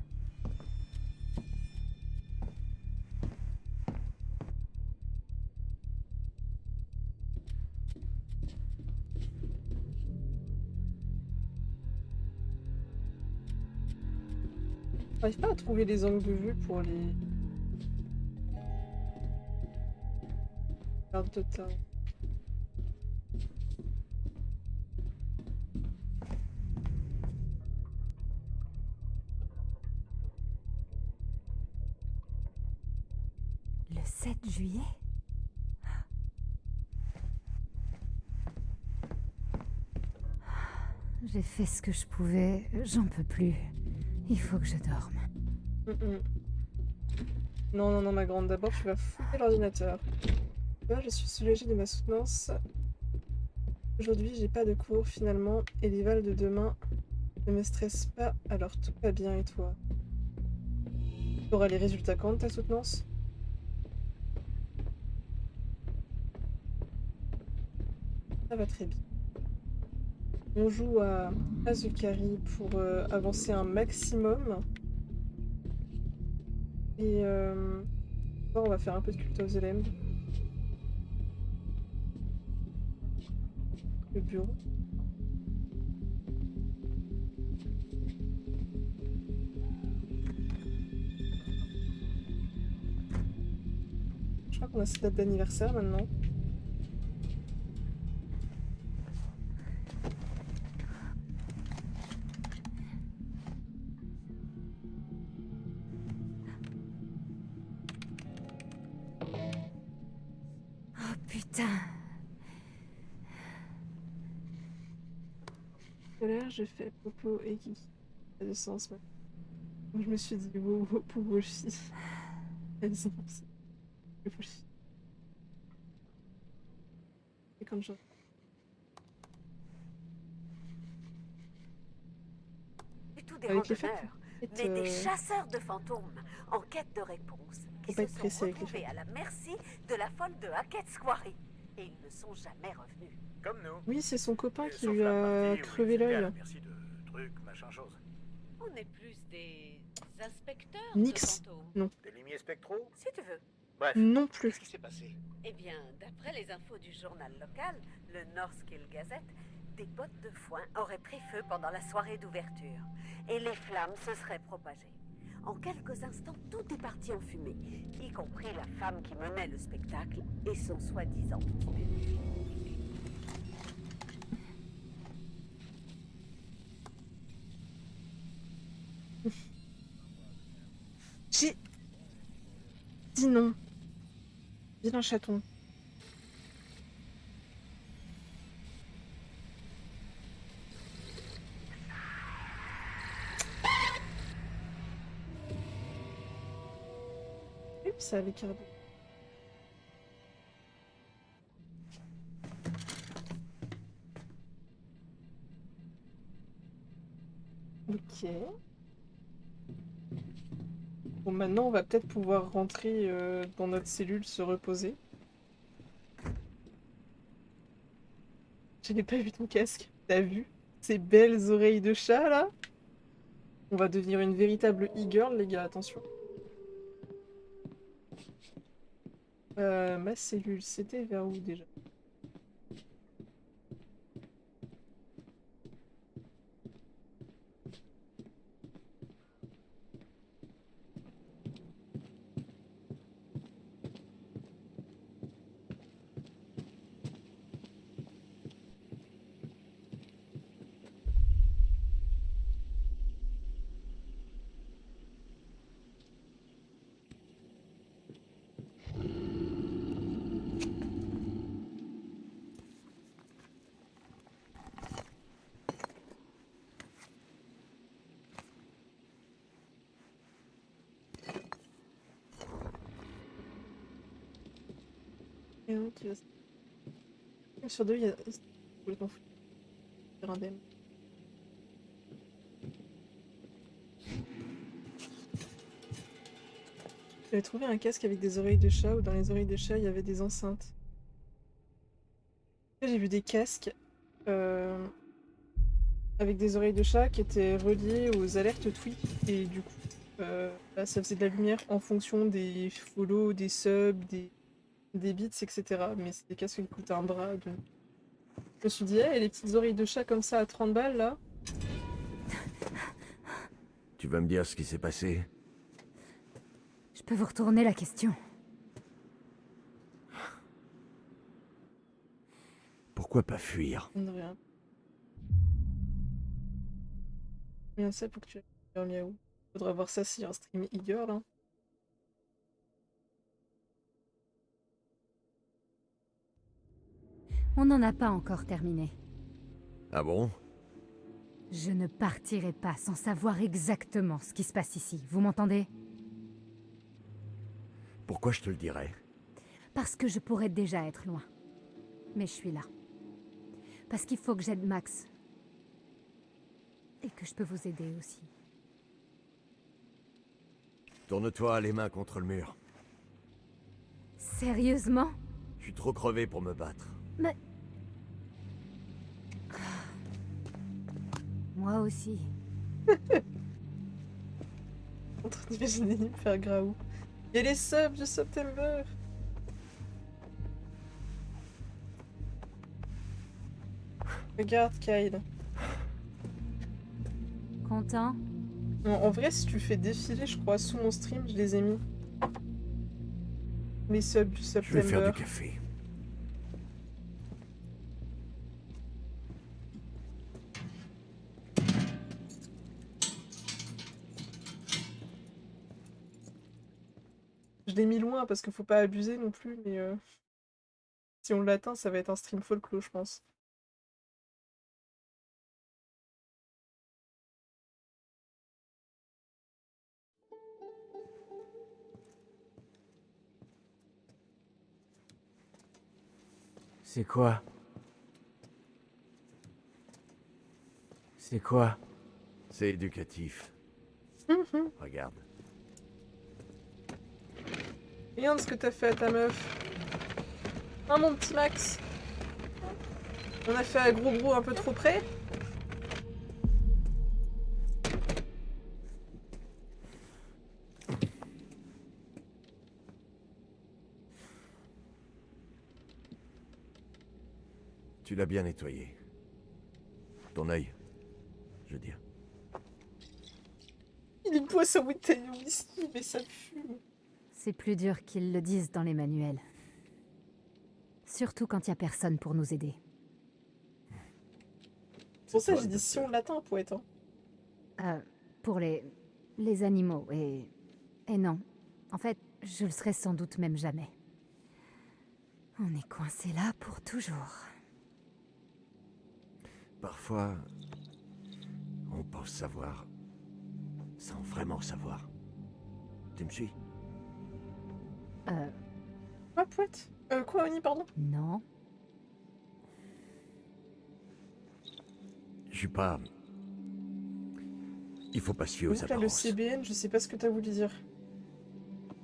J'arrive pas à trouver les angles de vue pour les... Garde de temps. Le 7 juillet? J'ai fait ce que je pouvais, j'en peux plus. Il faut que je dorme. Non, non, non, ma grande, d'abord tu vas fouiller l'ordinateur. Là, je suis soulagée de ma soutenance. Aujourd'hui, j'ai pas de cours finalement, et les vals de demain ne me stressent pas, alors tout va bien et toi? T'auras les résultats quand de ta soutenance? Ça va très bien. On joue à Azukari pour avancer un maximum. Et on va faire un peu de Cult of the Lamb. Le bureau. Je crois qu'on a cette date d'anniversaire maintenant. Oh putain. Tout à l'heure, j'ai fait Popo et Kiki. Ça a du sens maintenant. Je me suis dit, wow, wow, pour aussi. Elles ont pensé. Et quand je... Du tout des Avec les fêtes, randonneurs, mais des chasseurs de fantômes en quête de réponses qui pas se être sont pressé avec les retrouvés à la merci de la folle de Hackett Squarry. Et ils ne sont jamais revenus. Comme nous. Oui, c'est son copain qui Sauf lui la a partie où crevé ils étaient à l'œil. la merci de trucs, machin chose. On est plus des inspecteurs Nix. de fantômes. Non. Des limiers spectraux? Si tu veux. Bref. Non plus. Qu'est-ce qui s'est passé? Eh bien, d'après les infos Du journal local, le Northkill Gazette, des bottes de foin auraient pris feu pendant la soirée d'ouverture. Et les flammes se seraient propagées. En quelques instants, tout est parti en fumée, y compris la femme qui menait le spectacle et son soi-disant petit bébé. J'ai dit non. Vilain chaton. Oups, ça avait carrément. Ok. Bon, maintenant, on va peut-être pouvoir rentrer dans notre cellule, se reposer. Je n'ai pas vu ton casque. T'as vu ces belles oreilles de chat, là? On va devenir une véritable e-girl, les gars, attention. Ma cellule, c'était vers où, déjà? Et donc, sur deux, il y a... c'est complètement fou. C'est un DM. J'avais trouvé un casque avec des oreilles de chat où dans les oreilles de chat il y avait des enceintes. J'ai vu des casques avec des oreilles de chat qui étaient reliées aux alertes tweet et du coup bah, ça faisait de la lumière en fonction des follow, des subs, des bits, etc. Mais c'est des casques qui coûtaient un bras. Donc... Je me suis dit, hey, les petites oreilles de chat comme ça à 30 balles là. Tu vas me dire ce qui s'est passé? Je peux vous retourner la question. Pourquoi pas fuir? De rien. Bien ça pour que tu aies miaou. Faudra voir ça si y a un stream e-girl. Hein. On n'en a pas encore terminé. Ah bon? Je ne partirai pas sans savoir exactement ce qui se passe ici. Vous m'entendez? Pourquoi je te le dirais? Parce que je pourrais déjà être loin. Mais je suis là. Parce qu'il faut que j'aide Max. Et que je peux vous aider aussi. Tourne-toi les mains contre le mur. Sérieusement? Je suis trop crevé pour me battre. Mais... Moi aussi. En train d'imaginer me faire graou. Il y a les subs de September. Regarde, Kyle. Content? En vrai, si tu fais défiler, je crois, sous mon stream, je les ai mis. Les subs du Je vais faire September. du café. Je l'ai mis loin parce qu'il faut pas abuser non plus, mais si on l'atteint, ça va être un stream folklore, je pense. C'est quoi? C'est quoi? C'est éducatif. Mhm. Regarde. Regarde ce que t'as fait à ta meuf. Ah mon petit Max. On a fait un gros un peu trop près. Tu l'as bien nettoyé. Ton œil, je veux dire. Il boit sa bouteille de whisky, mais ça fume. C'est plus dur qu'ils le disent dans les manuels. Surtout quand il y a personne pour nous aider. C'est pour ça toi, j'ai le dit si docteur. on l'atteint, poète. Hein. Pour les animaux et non. En fait, je le serai sans doute même jamais. On est coincé là pour toujours. Parfois, on pense savoir sans vraiment savoir. Tu me suis? Quoi, poète? Quoi, Oni, pardon? Non. Je suis pas... Il faut pas se fier aux Donc là, le apparences. CBN, je sais pas ce que t'as voulu dire.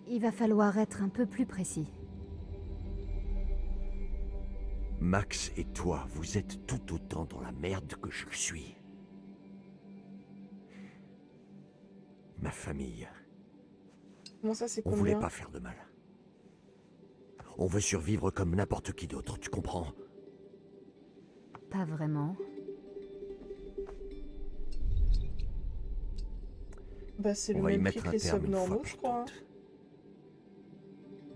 Il va falloir être un peu plus précis. Max et toi, vous êtes tout autant dans la merde que je le suis. Ma famille, Comment ça, c'est on voulait combien? pas faire de mal. On veut survivre comme n'importe qui d'autre, tu comprends? Pas vraiment. Bah, c'est On le va y même prix mettre que un les terme subs une fois normaux, pour je crois. toutes.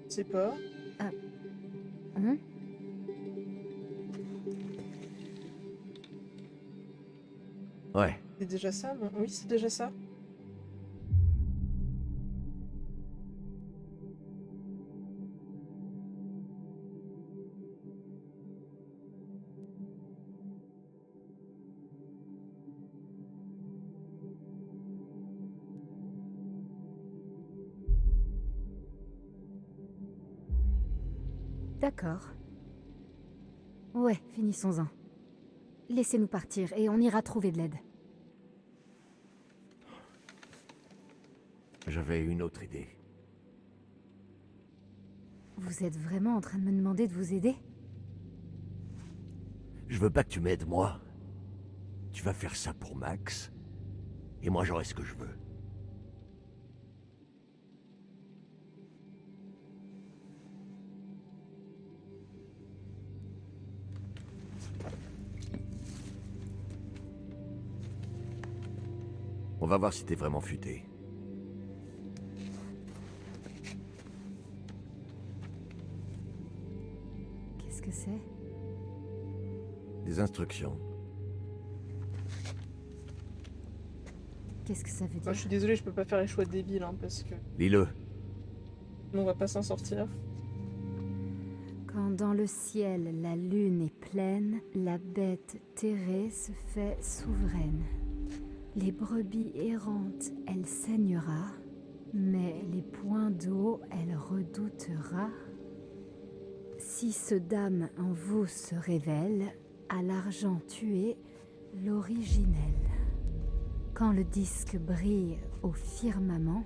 Je sais pas. Hein? Ouais, C'est déjà ça, non? Oui, c'est déjà ça. D'accord. Ouais, finissons-en. Laissez-nous partir et on ira trouver de l'aide. j'avais une autre idée. Vous êtes vraiment en train de me demander de vous aider? Je veux pas que tu m'aides, moi. Tu vas faire ça pour Max, et moi j'aurai ce que je veux. On va voir si t'es vraiment futé. Qu'est-ce que c'est? Des instructions. Qu'est-ce que ça veut Moi, dire? je suis désolée, je peux pas faire les choix débiles, hein, parce que Lis-le. on va pas s'en sortir. Quand dans le ciel la lune est pleine, la bête terrée se fait souveraine. Les brebis errantes, elle saignera, mais les points d'eau, elle redoute Si ce dame en vous se révèle, à l'argent tué, l'originel. Quand le disque brille au firmament,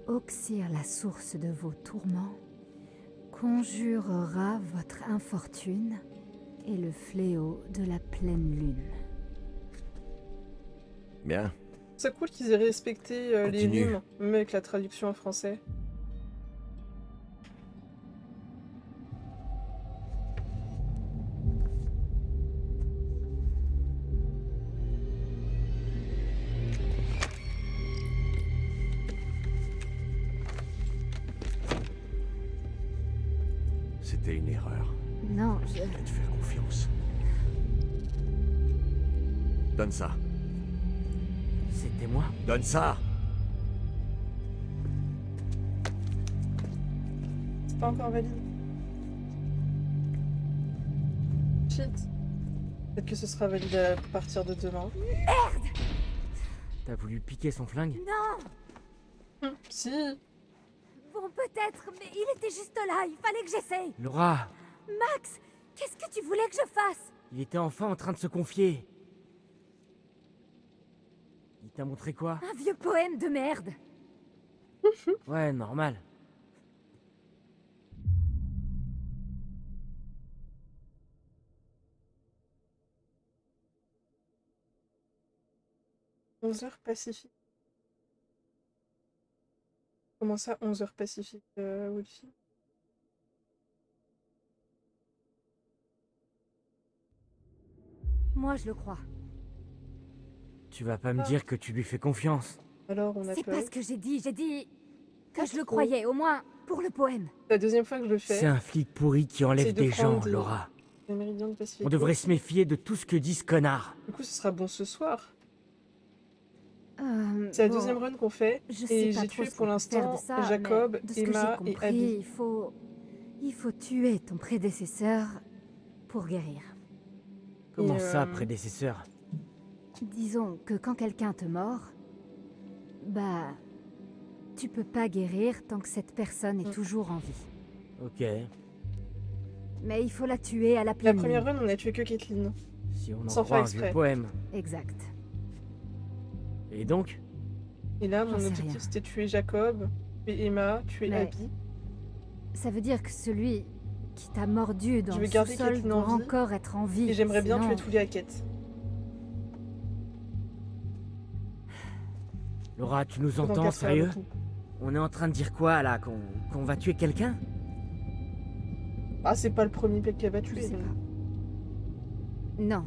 Auxir, la source de vos tourments, conjurera votre infortune et le fléau de la pleine lune. Bien. C'est cool qu'ils aient respecté les Continue. rimes, même avec la traduction en français. C'était une erreur. Non, Je vais te faire confiance. Donne ça. C'était moi? Donne ça. C'est pas encore valide. Shit. Peut-être que ce sera validé à partir de demain. T'as voulu piquer son flingue? non. Si. Bon, peut-être, mais il était juste là, il fallait que j'essaye. Laura! Max, qu'est-ce que tu voulais que je fasse? Il était enfin en train de se confier. Il t'a montré quoi? Un vieux poème de merde. Ouais, normal. « 11h Pacifique. Comment ça, 11h Pacifique, Wolfie? Moi, je le crois. Tu vas pas me dire que tu lui fais confiance. Alors, on a C'est peur. pas ce que j'ai dit que Pas je le trop. croyais, au moins pour le poème. C'est la deuxième fois que je le fais. C'est un flic pourri qui enlève C'est de des gens, prendre des- Laura. Le méridien de Pacifique. On devrait se méfier de tout ce que dit ce connard. Du coup, ce sera bon ce soir. Euh, C'est la bon, deuxième run qu'on fait. Je sais Et pas j'ai trop tué ce pour qu'on peut faire l'instant de ça, Jacob, mais de ce que Emma j'ai et compris, Abby. il faut tuer ton prédécesseur pour guérir. Comment Et, ça, prédécesseur? Disons que quand quelqu'un te mord, bah, tu peux pas guérir tant que cette personne est toujours en vie. Ok. Mais il faut la tuer à la La pleine première lune. run, on a tué que Caitlyn. Si on en Sans croit faire un vieux exprès. poème. Exact. Et donc? Et là, J'en mon sais objectif, rien. c'était tuer Jacob, tuer Emma, tuer Mais Abby. Ça veut dire que celui qui t'a mordu dans Je le vais garder sous-sol Caitlyn doit en vie. encore être en vie. Et j'aimerais bien sinon- tuer tous les Hackett. Laura, tu nous Tant qu'à entends, faire, sérieux? du coup. On est en train de dire quoi, là? Qu'on va tuer quelqu'un? Ah, c'est pas le premier mec qu'elle va Je tuer. sais donc. pas. Non.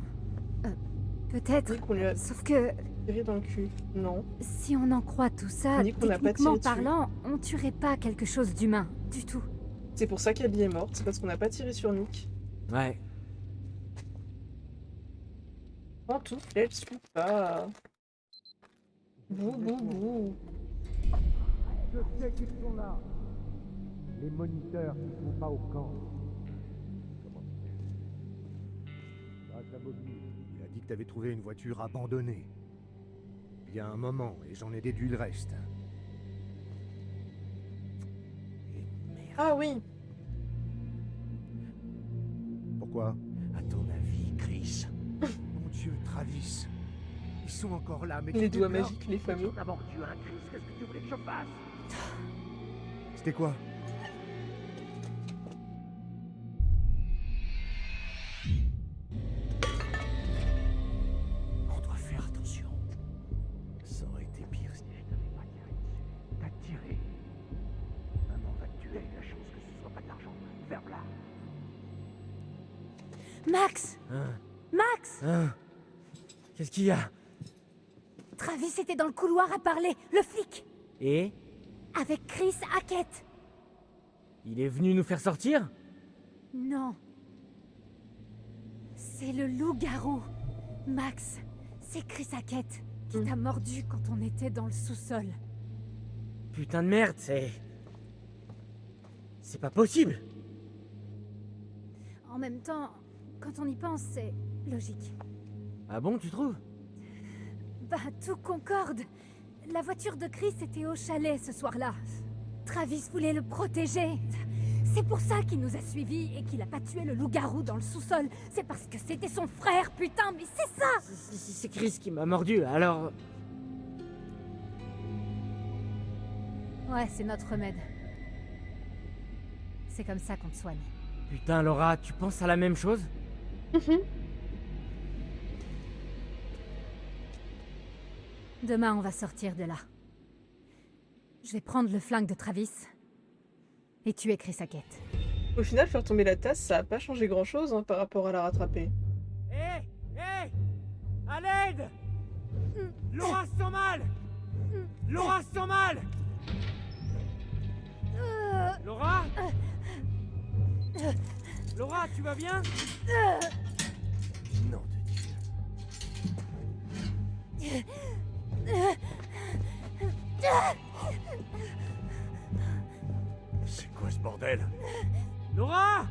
Peut-être. Ni qu'on lui a Sauf que tiré dans le cul. Non. si on en croit tout ça, Ni qu'on n'a pas techniquement tiré dessus. parlant, on tuerait pas quelque chose d'humain, du tout. C'est pour ça qu'Abby est morte. C'est parce qu'on n'a pas tiré sur Nick. Ouais. En tout, let's pas. Bouh, bouh, bouh. Je sais qu'ils sont là. Les moniteurs qui ne vont pas au camp. Comment c'est? Grâce à Bobby. Il a dit que t'avais trouvé une voiture abandonnée. Il y a un moment, et j'en ai déduit le reste. Ah oui. Pourquoi? À ton avis, Chris? Mon Dieu, Travis. Ils sont encore là, mais Les tu doigts déplores. magiques, les fameux. D'abord, tu as un Chris, qu'est-ce que tu voulais que je fasse? C'était quoi? On doit faire attention. Ça aurait été pire si je t'avais pas tiré dessus. T'as tiré. Maman va te tuer, la chance que ce soit pas de l'argent. Ferme-la. Max! Hein? Max! Hein? Qu'est-ce qu'il y a? Travis était dans le couloir à parler, le flic! Et? Avec Chris Hackett! Il est venu nous faire sortir? Non. C'est le loup-garou. Max, c'est Chris Hackett qui t'a mordu quand on était dans le sous-sol. Putain de merde, c'est pas possible! En même temps, quand on y pense, c'est logique. Ah bon, tu trouves? Bah, tout concorde. La voiture de Chris était au chalet ce soir-là. Travis voulait le protéger. C'est pour ça qu'il nous a suivis et qu'il a pas tué le loup-garou dans le sous-sol. C'est parce que c'était son frère, putain, mais c'est ça! C'est Chris qui m'a mordu, alors... Ouais, c'est notre remède. C'est comme ça qu'on te soigne. Putain, Laura, tu penses à la même chose? Demain, on va sortir de là. Je vais prendre le flingue de Travis et tuer Chris Hackett. Au final, faire tomber la tasse, ça a pas changé grand-chose hein, par rapport à la rattraper. Hé! Hé! À l'aide! Laura se sent mal! Laura se sent mal! Laura? Laura, tu vas bien? Non de Dieu. C'est quoi ce bordel? Laura!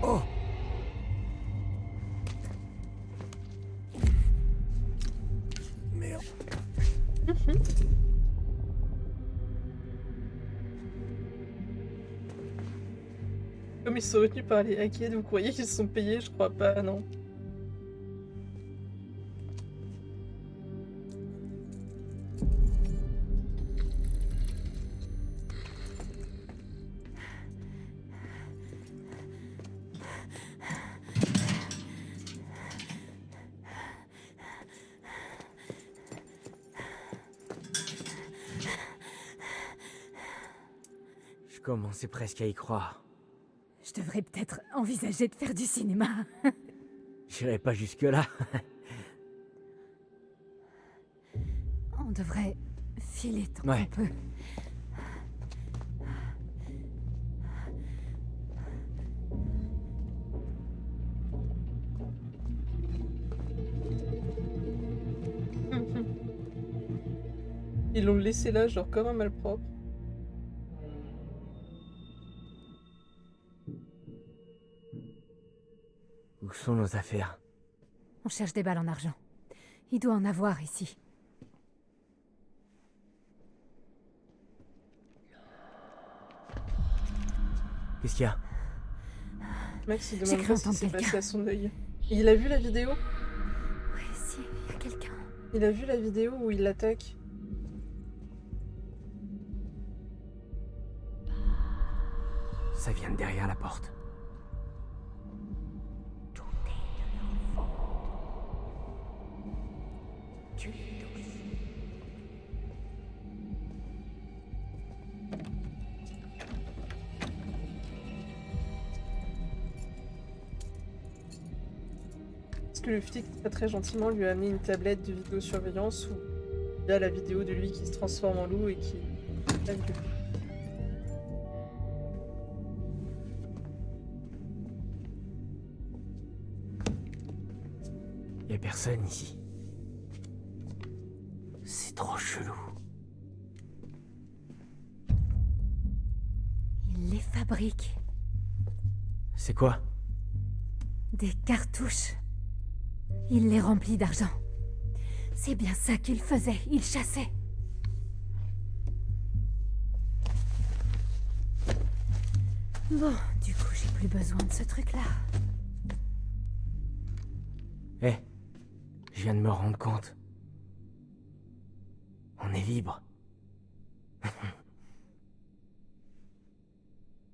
Oh! Merde. Comme ils sont retenus par les Hackett, vous croyez qu'ils se sont payés? Je crois pas, non. Je commençais presque à y croire. Je devrais peut-être envisager de faire du cinéma. J'irai pas jusque-là. On devrait filer tant Ouais. qu'on peut. Ils l'ont laissé là, genre comme un malpropre. Où sont nos affaires? On cherche des balles en argent. Il doit en avoir ici. Qu'est-ce qu'il y a? Max, il J'ai demande cru pas ce qui entendre s'est quelqu'un. passé à son œil. Il a vu la vidéo? Oui, si, il y a quelqu'un. Il a vu la vidéo où il l'attaque. Ça vient de derrière la porte. Est-ce que le flic très gentiment lui a amené une tablette de vidéosurveillance où il y a la vidéo de lui qui se transforme en loup et qui attaque le loup? Y a personne ici. C'est trop chelou. Il les fabrique. C'est quoi? Des cartouches. Il les remplit d'argent. C'est bien ça qu'il faisait, il chassait. Bon, du coup, j'ai plus besoin de ce truc-là. Hé, je viens de me rendre compte. On est libre.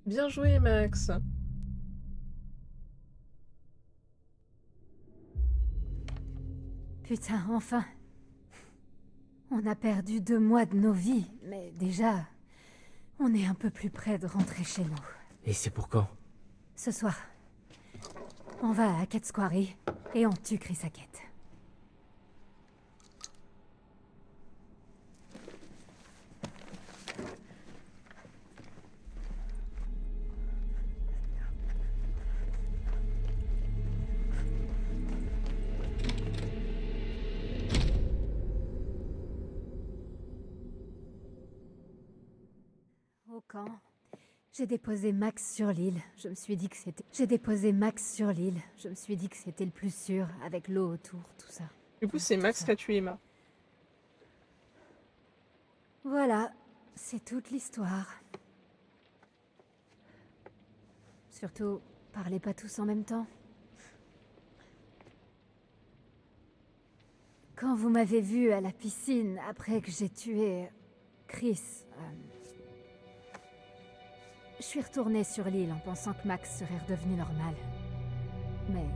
Bien joué, Max. Putain, enfin. On a perdu 2 mois de nos vies, mais déjà, on est un peu plus près de rentrer chez nous. Et c'est pour quand? Ce soir, on va à Hackett Quarry et on tue Chris Hackett. Au camp, J'ai déposé Max sur l'île. Je me suis dit que c'était... J'ai déposé Max sur l'île. Je me suis dit que c'était le plus sûr, avec l'eau autour, tout ça. Du coup, c'est Max qui a tué Emma. Voilà, c'est toute l'histoire. Surtout, parlez pas tous en même temps. Quand vous m'avez vu à la piscine après que j'ai tué Chris, je suis retournée sur l'île en pensant que Max serait redevenu normal. Mais...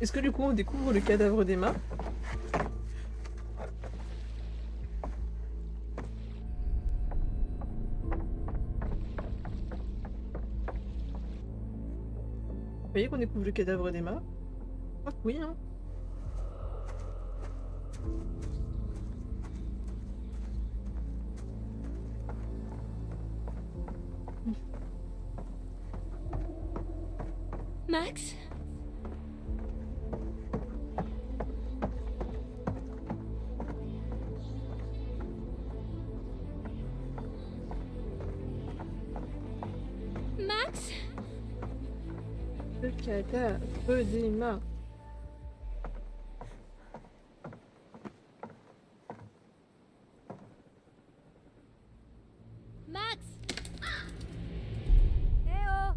Est-ce que du coup on découvre le cadavre d'Emma? Vous voyez qu'on découvre le cadavre d'Emma? Je crois que oui, hein. Max? Max? Le cadavre d'Emma. Max? Eh oh!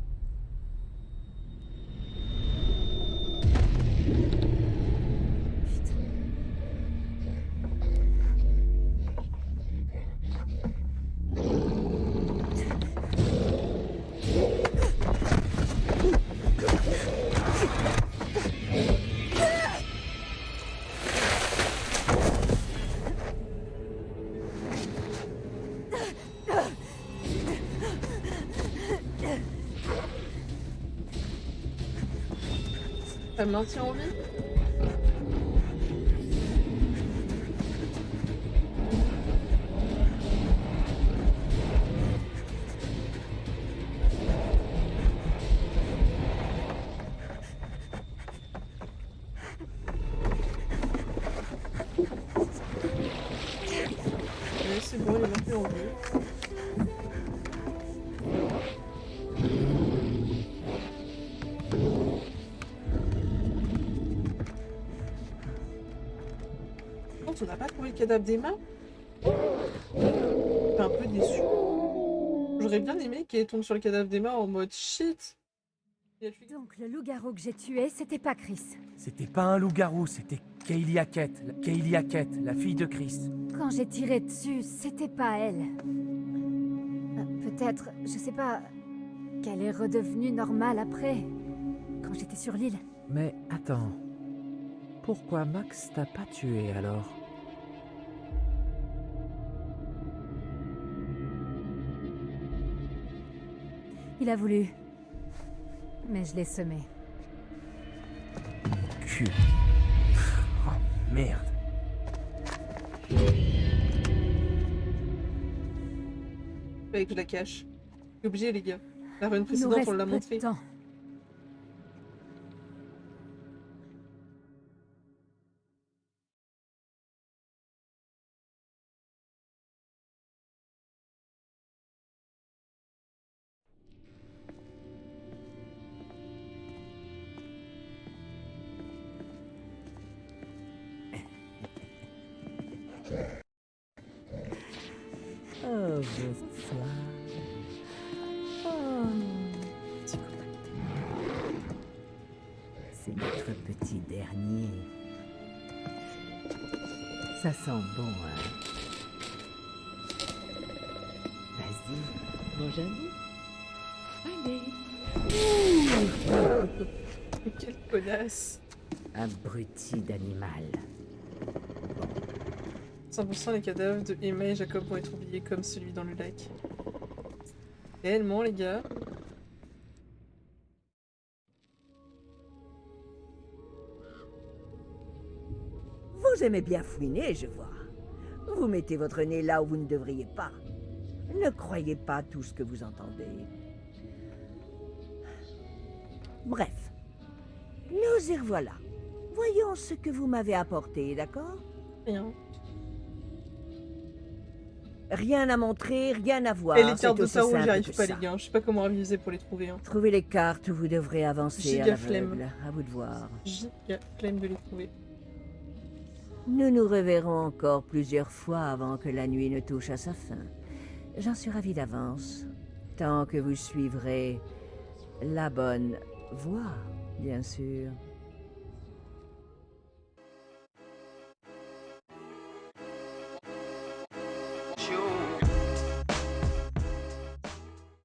Ça me maintient en vie? Oui, c'est bon, il est maintenu en vie. On n'a pas trouvé le cadavre d'Emma? Je suis un peu déçue. J'aurais bien aimé qu'elle tombe sur le cadavre d'Emma en mode shit. Donc le loup-garou que j'ai tué, c'était pas Chris. C'était pas un loup-garou, c'était Kaylee Hackett, la fille de Chris. Quand j'ai tiré dessus, c'était pas elle. Peut-être, je sais pas, qu'elle est redevenue normale après, quand j'étais sur l'île. Mais attends. Pourquoi Max t'a pas tué alors? Il a voulu. Mais je l'ai semé. Cul. Oh merde. Fallait que je la cache. C'est obligé les gars. La run Il nous précédente reste on l'a peu de montré. temps. Oh, bonsoir. C'est notre petit dernier. Ça sent bon, hein? Vas-y, mange à nous. Allez. Quelle connasse. Abruti d'animal. 100% les cadavres de Emma et Jacob vont être oubliés comme celui dans le lac. Tellement, les gars. Vous aimez bien fouiner, je vois. Vous mettez votre nez là où vous ne devriez pas. Ne croyez pas tout ce que vous entendez. Bref, nous y revoilà. Voyons ce que vous m'avez apporté, d'accord? Rien. Rien à montrer, rien à voir. Et les cartes c'est de aussi tarot, j'y simple arrive que pas, ça. les gars. Je sais pas comment réviser pour les trouver. Hein. Trouvez les cartes où vous devrez avancer à Giga flemme. l'aveugle. À vous de voir. Giga flemme de les trouver. Nous nous reverrons encore plusieurs fois avant que la nuit ne touche à sa fin. J'en suis ravi d'avance. Tant que vous suivrez la bonne voie, bien sûr. Joe.